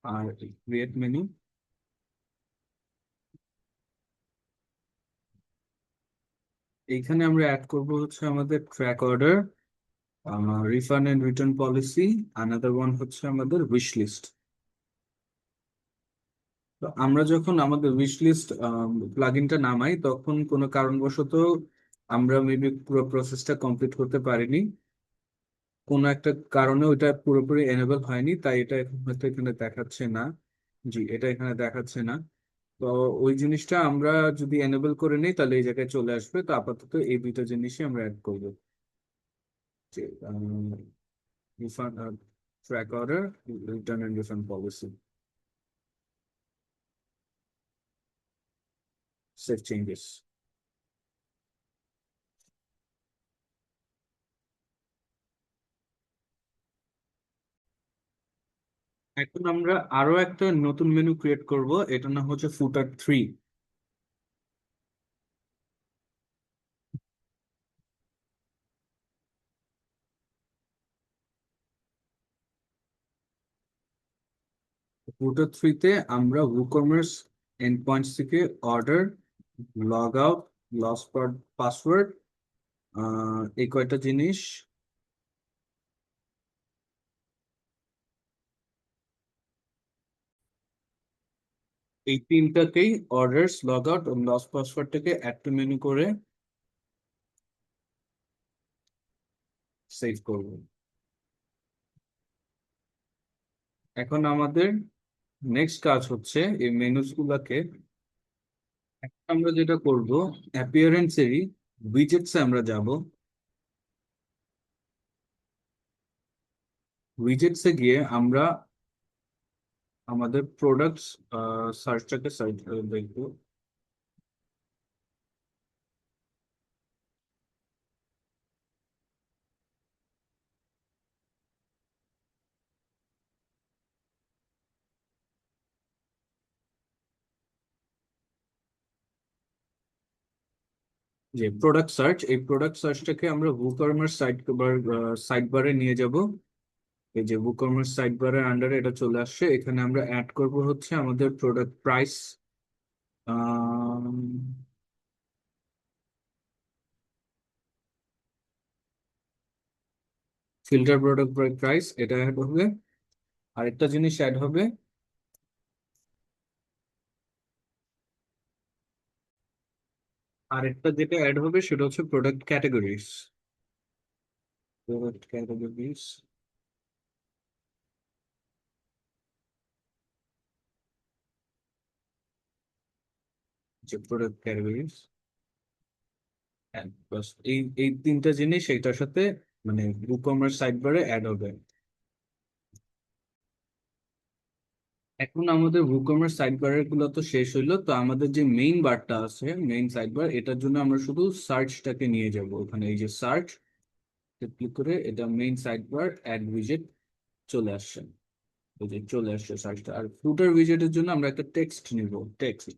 আর ক্রিয়েট মেনু, এইখানে আমরা অ্যাড করব হচ্ছে আমাদের track order, refund and return policy, another one হচ্ছে আমাদের উইশ লিস্ট। তো আমরা যখন আমাদের উইশ লিস্ট প্লাগইনটা নামাই তখন কোনো কারণবশত আমরা মেবি পুরো প্রসেসটা কমপ্লিট করতে পারিনি, কোনো একটা কারণে ওইটা পুরোপুরি এনেবল হয়নি, তাই এটা এখন হয়তো এখানে দেখাচ্ছে না। জি, এটা এখানে দেখাচ্ছে না। তো ওই জিনিসটা আমরা যদি এনেবল করে নিই তাহলে এই জায়গায় চলে আসবে। তো আপাতত এই দুইটা জিনিসই আমরা অ্যাড করবো, যে refund, track order, return and refund policy, save changes. এখন আমরা আরো একটা নতুন মেনু ক্রিয়েট করব, এটার নাম হচ্ছে ফুটার থ্রি। ফুটার থ্রিতে আমরা WooCommerce এন্ড পয়েন্টস থেকে order, log out, lost password, এই কয়টা জিনিস, এই তিনটাকেই অর্ডার্স, লগ আউট এবং লস পাসওয়ার্ডটাকে অ্যাড টু মেনু করে সেভ করব। এখন আমাদের নেক্সট কাজ হচ্ছে এই মেনুস গুলাকে, আমরা যেটা করব, অ্যাপিয়ারেন্সেরই উইজেটসে আমরা যাব। উইজেটসে গিয়ে আমরা আমাদের প্রোডাক্টস সার্চটাকে সার্চ দেখবো। যে প্রোডাক্ট সার্চ, এই প্রোডাক্ট সার্চটাকে আমরা WooCommerce সাইট বারে নিয়ে যাব। এই যে WooCommerce সাইট বারের আন্ডারে এটা চলে আসছে, এখানে আমরা অ্যাড করব হচ্ছে আমাদের product price, filter product price, এটা অ্যাড হবে। আরেকটা জিনিস অ্যাড হবে, আরেকটা যেটা অ্যাড হবে সেটা হচ্ছে প্রোডাক্ট ক্যাটাগরিজ। প্রোডাক্ট ক্যাটাগরিজ, যে প্রোডাক্ট ক্যাটাগরিজ, বাস এই এই তিনটা জিনিস এইটার সাথে মানে WooCommerce সাইট বারে অ্যাড হবে। এখন আমাদের WooCommerce সাইড বারের গুলো তো শেষ হইলো, তো আমাদের যে মেইন বারটা আছে, মেইন সাইড বার, এটার জন্য আমরা শুধু সার্চটাকে নিয়ে যাব ওখানে। এই যে সার্চ ক্লিক করে এটা মেইন সাইড বার অ্যাড উইজেট চলে আসছে। এই যে চলে আসছে সার্চটা। আর ফুটার উইজেটের জন্য আমরা একটা টেক্সট নিব, টেক্সট।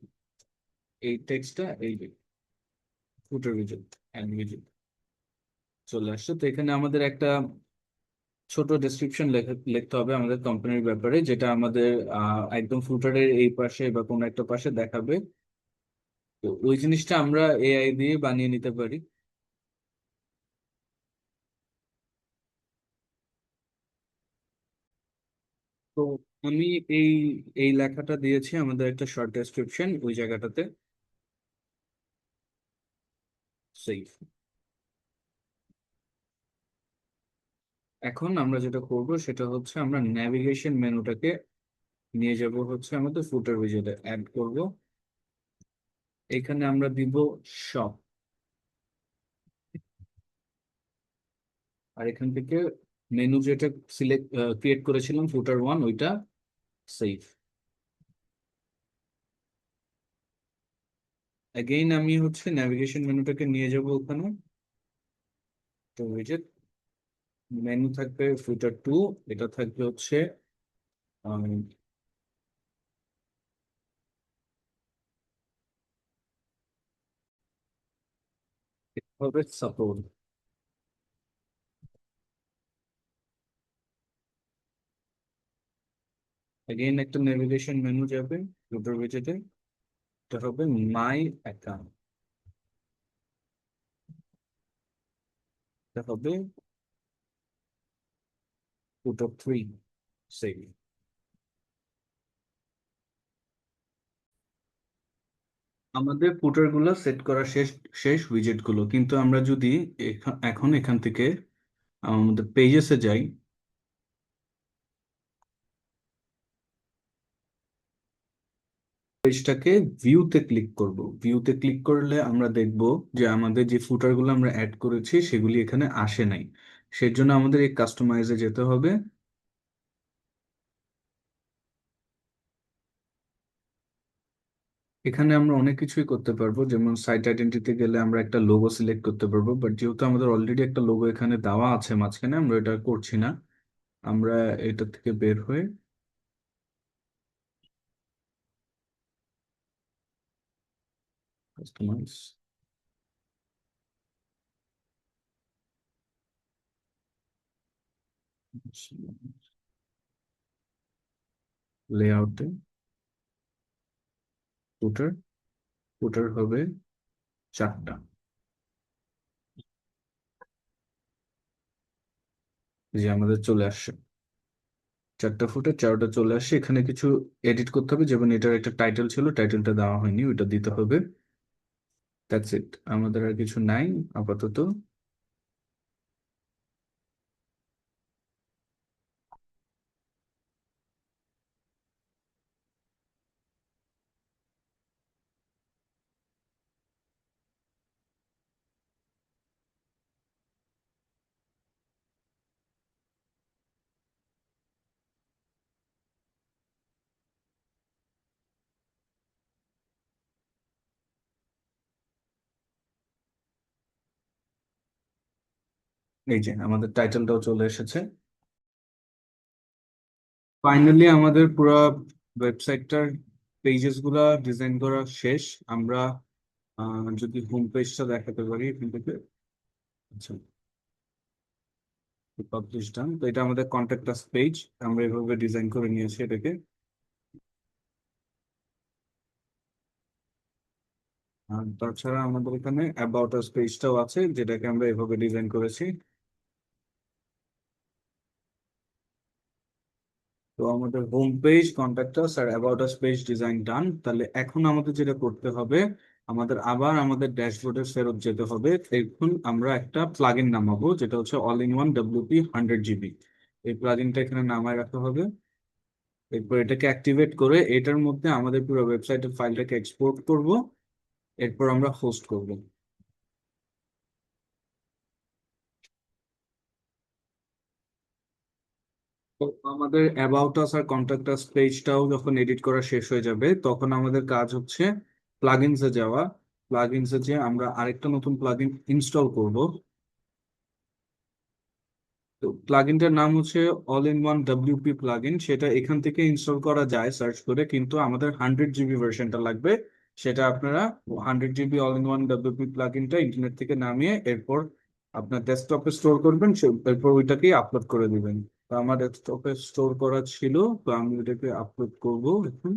এই টেক্সটটা এই যে ফুটার উইজেট, অ্যাড উইজেট চলে আসছে। তো এখানে আমাদের একটা ছোট ডেসক্রিপশন লিখতে হবে আমাদের কোম্পানির ব্যাপারে, যেটা আমাদের একদম ফুটারের এই পাশে বা কোনো একটা পাশে দেখাবে। তো ওই জিনিসটা আমরা এআই দিয়ে বানিয়ে নিতে পারি। তো আমি এই এই লেখাটা দিয়েছি আমাদের একটা শর্ট ডেসক্রিপশন ওই জায়গাটাতে, সেভ। এখন আমরা যেটা করব সেটা হচ্ছে আমরা ন্যাভিগেশন মেনুটাকে নিয়ে যাব হচ্ছে আমাদের ফুটার উইজেটে অ্যাড করব। এখানে আমরা দিব শপ, আর এখান থেকে মেনু যেটা সিলেক্ট ক্রিয়েট করেছিলাম ফুটার ওয়ান, ওইটা সেভ। অ্যাগেইন আমি হচ্ছে ন্যাভিগেশন মেনুটাকে নিয়ে যাব ওখানে, তো উইজেট মেনু থাকবে ফুটার টু, এটা থাকবে হচ্ছে হবে সাপোর্ট। এগেইন একটা নেভিগেশন মেনু যাবে ফুটার উইজেটে, এটা হবে মাই অ্যাকাউন্ট, এটা হবে ফুটার থ্রি, সেভ। আমাদের ফুটার গুলো সেট করা শেষ, শেষ উইজেট গুলো। কিন্তু আমরা যদি এখন এখান থেকে আমাদের পেজেসে যাই, পেজটাকে ভিউতে ক্লিক করব। ভিউতে ক্লিক করলে আমরা দেখব যে আমাদের যে ফুটার গুলো আমরা অ্যাড করেছি সেগুলি এখানে আসে নাই। সেজন্য আমাদের এই কাস্টমাইজে যেতে হবে। এখানে আমরা অনেক কিছুই করতে পারবো, যেমন সাইট আইডেন্টিতে গেলে আমরা একটা লোগো সিলেক্ট করতে পারবো, বাট যেহেতু আমাদের অলরেডি একটা লোগো এখানে দেওয়া আছে মাঝখানে, আমরা এটা করছি না। আমরা এটা থেকে বের হয়ে কাস্টমাইজ, লেআউটে ফুটার, ফুটার হবে চারটা। এই যে আমাদের চলে আসছে চারটা ফুটার, চারটা চলে আসছে। এখানে কিছু এডিট করতে হবে, যেমন এটার একটা টাইটেল ছিল, টাইটেলটা দেওয়া হয়নি, ওইটা দিতে হবে। দ্যাটস ইট, আমাদের আর কিছু নাই আপাতত। এই যে আমাদের টাইটেলটাও চলে এসেছে। ফাইনালি আমাদের পুরো ওয়েবসাইটটার পেজেস গুলা ডিজাইন করা শেষ। আমরা যদি হোম পেজটা দেখাতে পারি এখান থেকে। আচ্ছা, পাবলিশ ডান। তো এটা আমাদের কন্ট্যাক্ট আস পেজ, আমরা এভাবে ডিজাইন করে নিয়েছি এটাকে। আর তাছাড়া আমাদের এখানে অ্যাবাউট আস পেজটাও আছে, যেটাকে আমরা এভাবে ডিজাইন করেছি। তো আমাদের হোম পেজ, কন্ট্যাক্ট আস আর about us page design done. তাহলে এখন আমাদের যেটা করতে হবে, আমাদের আবার আমাদের ড্যাশবোর্ডে ফেরত যেতে হবে। এখন আমরা একটা প্লাগইন নামাবো, যেটা হচ্ছে all in one WP 100 GB। এই প্লাগইনটা এখানে নামায় রাখতে হবে। এরপর এটাকে অ্যাক্টিভেট করে এটার মধ্যে আমাদের পুরো ওয়েবসাইটের ফাইলটাকে এক্সপোর্ট করব। এরপর আমরা হোস্ট করব। তো আমাদের about us R contact us পেজটাও যখন এডিট করা শেষ হয়ে যাবে, তখন আমাদের কাজ হচ্ছে প্লাগইনসে যাওয়া। প্লাগইনসে যে আমরা আরেকটা নতুন প্লাগইন ইনস্টল করব। তো প্লাগইনটার নাম হচ্ছে all in one WP plugin. সেটা এখান থেকে ইনস্টল করা যায় সার্চ করে, কিন্তু আমাদের 100 GB ভার্সনটা লাগবে। সেটা আপনারা 100 GB all in one WP প্লাগইনটা ইন্টারনেট থেকে নামিয়ে এরপর আপনার ডেস্কটপে স্টোর করবেন। এরপর ওইটাকেই আপলোড করে দিবেন। তো আমার ডেস্কটপে স্টোর করা ছিল, তো আমি ওইটাকে আপলোড করব এখন।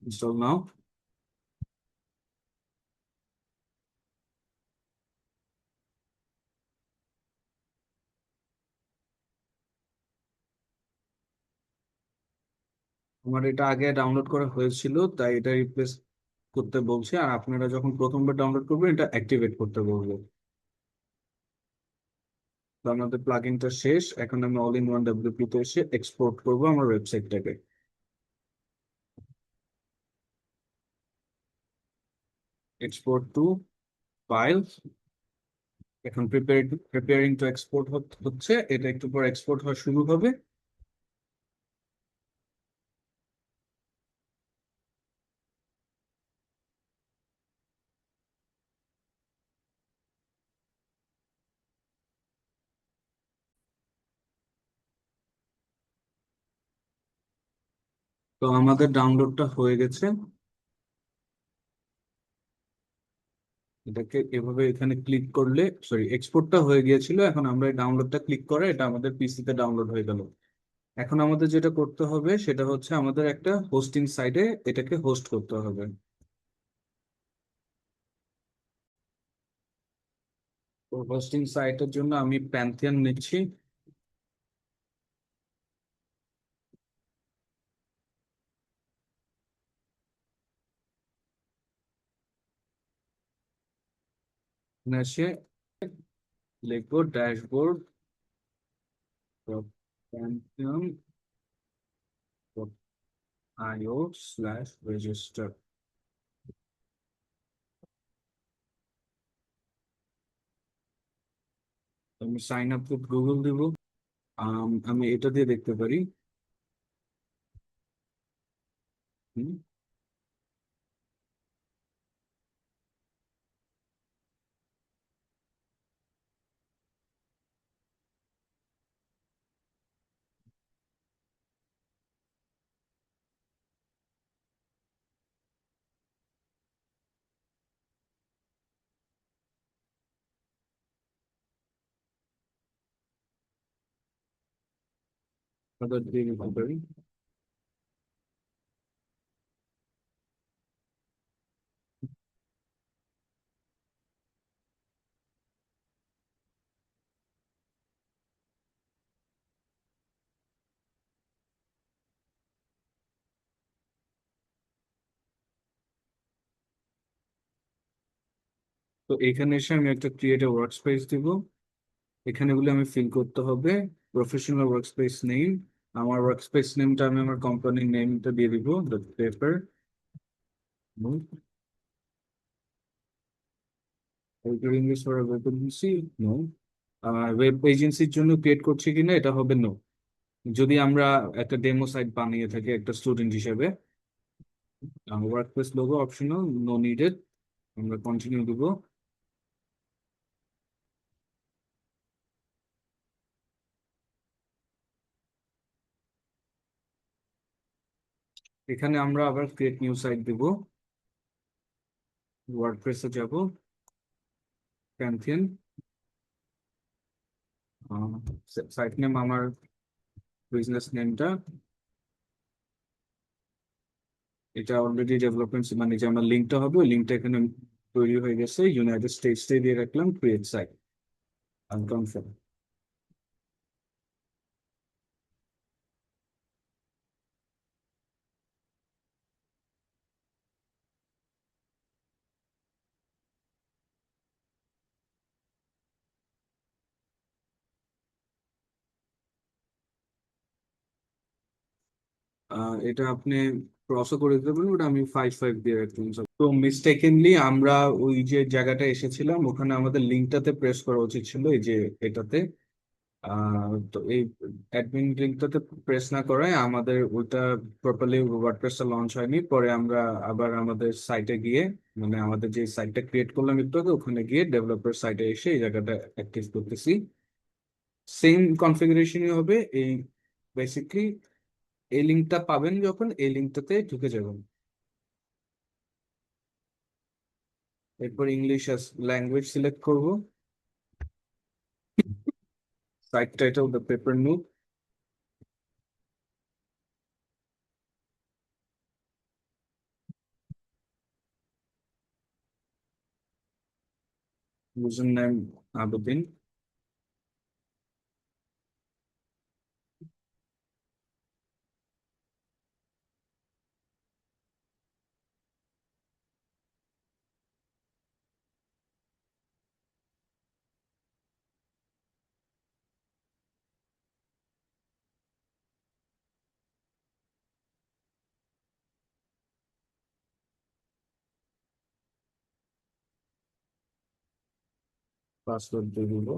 ইনস্টল নাও। আমার এটা আগে ডাউনলোড করা হয়েছিল, তাই এটা রিপ্লেস করতে বলছে। আর আপনারা যখন প্রথমবার ডাউনলোড করবেন এটা অ্যাক্টিভেট করতে বলবে। তো আমাদের প্লাগইনটা শেষ। এখন আমি অল ইন ওয়ান ডব্লিউপি তে এসে এক্সপোর্ট করব আমার ওয়েবসাইটটাকে। Export to file. এখন প্রিপেয়ারিং টু এক্সপোর্ট হচ্ছে। এটা একটু পর এক্সপোর্ট হওয়া শুরু হবে। তো আমাদের ডাউনলোডটা হয়ে গেছে। এটাকে এভাবে এখানে ক্লিক করলে, সরি, এক্সপোর্টটা হয়ে গিয়েছিল। এখন আমরা এই ডাউনলোডটা ক্লিক করে এটা আমাদের পিসিতে ডাউনলোড হয়ে গেল। এখন আমাদের যেটা করতে হবে সেটা হচ্ছে আমাদের একটা হোস্টিং সাইটে এটাকে হোস্ট করতে হবে। তো হোস্টিং সাইটের জন্য আমি প্যান্থিয়ন নিচ্ছি। এখানে এসে লিখবো ড্যাশবোর্ড প্যান্থিয়ন io/register। আমি সাইন আপ উইথ গুগল দিব। আমি এটা দিয়ে দেখতে পারি। হুম, ওটা দিয়ে দেখতে পারি। তো এখানে এসে আমি একটা ক্রিয়েটিভ ওয়ার্ক স্পেস দিব। এখানে বলে আমি ফিল করতে হবে প্রফেশনাল ওয়ার্ক স্পেস নেম। আমার ওয়ার্ক স্পেস নেমটা আমি আমার কোম্পানির নেমটা দিয়ে দিব, the paper. English for web agency, no. Web এজেন্সির জন্য ক্রিয়েট করছি কিনা এটা হবে নো, যদি আমরা একটা ডেমো সাইট বানিয়ে থাকি একটা স্টুডেন্ট হিসেবে। Work place logo optional, no needed. আমরা কন্টিনিউ দিব। এখানে আমরা আবার ক্রিয়েট নিউ সাইট দিব, ওয়ার্ডপ্রেসে যাব, প্যান্থিয়ন, সাইট নেম আমার বিজনেস নেমটা, এটা অলরেডি ডেভেলপমেন্ট মানে যে আমার লিঙ্কটা হবে ওই লিঙ্কটা এখানে তৈরি হয়ে গেছে, ইউনাইটেড স্টেটস দিয়ে রাখলাম, ক্রিয়েট সাইট, আনকনফার্ম। এটা আপনি ক্রসও করে দিতে পারেন, ওটা আমি 5 5 দিয়ে রাখলাম। তো মিস্টেকেনলি আমরা ওই যে জায়গাটা এসেছিলাম ওখানে আমাদের লিঙ্কটাতে প্রেস করা উচিত ছিল, এই যে এটাতে। তো এই অ্যাডমিন লিঙ্কটাতে প্রেস না করায় আমাদের ওইটা প্রপারলি ওয়ার্ডপ্রেসটা লঞ্চ হয়নি। পরে আমরা আবার আমাদের সাইটে গিয়ে, মানে আমাদের যে সাইটটা ক্রিয়েট করলাম একটু আগে, ওখানে গিয়ে ডেভেলপার সাইটে এসে এই জায়গাটা অ্যাক্টিভ করতেছি। সেম কনফিগারেশনই হবে এই, বেসিকলি এই লিঙ্কটা পাবেন যখন এই লিঙ্কটাতে ঢুকে যাবেন। এরপর ইংলিশ ল্যাঙ্গুয়েজ সিলেক্ট করব, site title the paper note, user name Abedin, password দিয়ে দিব।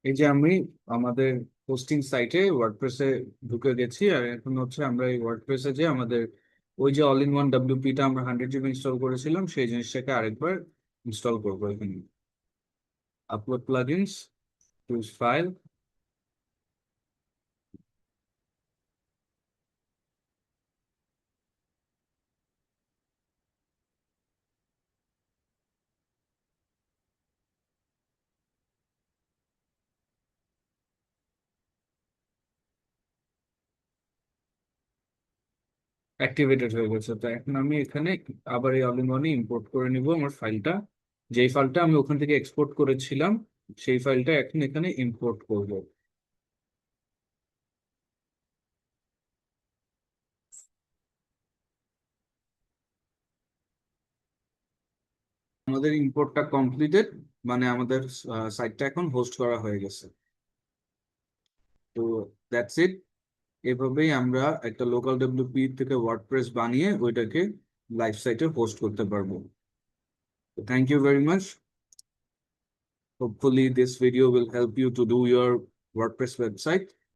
এই যে আমি আমাদের হোস্টিং সাইটে ওয়ার্ডপ্রেসে ঢুকে গেছি, আর এখন হচ্ছে আমরা এই ওয়ার্ডপ্রেসে যে আমাদের ওই যে অল ইন ওয়ান ডাব্লিউপিটা আমরা 100 GB ইনস্টল করেছিলাম সেই জিনিসটাকে আরেকবার ইনস্টল করবো এখানে। Upload plugins, choose file. Activated হয়ে গেছে, তো এখন আমি এখানে আবার এই অল ইন ওয়ানে ইম্পোর্ট করে নিব আমার ফাইলটা, যেই ফাইলটা আমি ওখান থেকে এক্সপোর্ট করেছিলাম সেই ফাইলটা এখন এখানে ইম্পোর্ট করব। আমাদের ইম্পোর্টটা কমপ্লিটেড, মানে আমাদের সাইটটা এখন হোস্ট করা হয়ে গেছে। তো দ্যাটস ইট। এভাবেই আমরা একটা লোকাল ডব্লিউপি থেকে ওয়ার্ডপ্রেস বানিয়ে ওইটাকে লাইভ সাইটে হোস্ট করতে পারবো। Thank you very much. Hopefully this video will help you to do your WordPress website.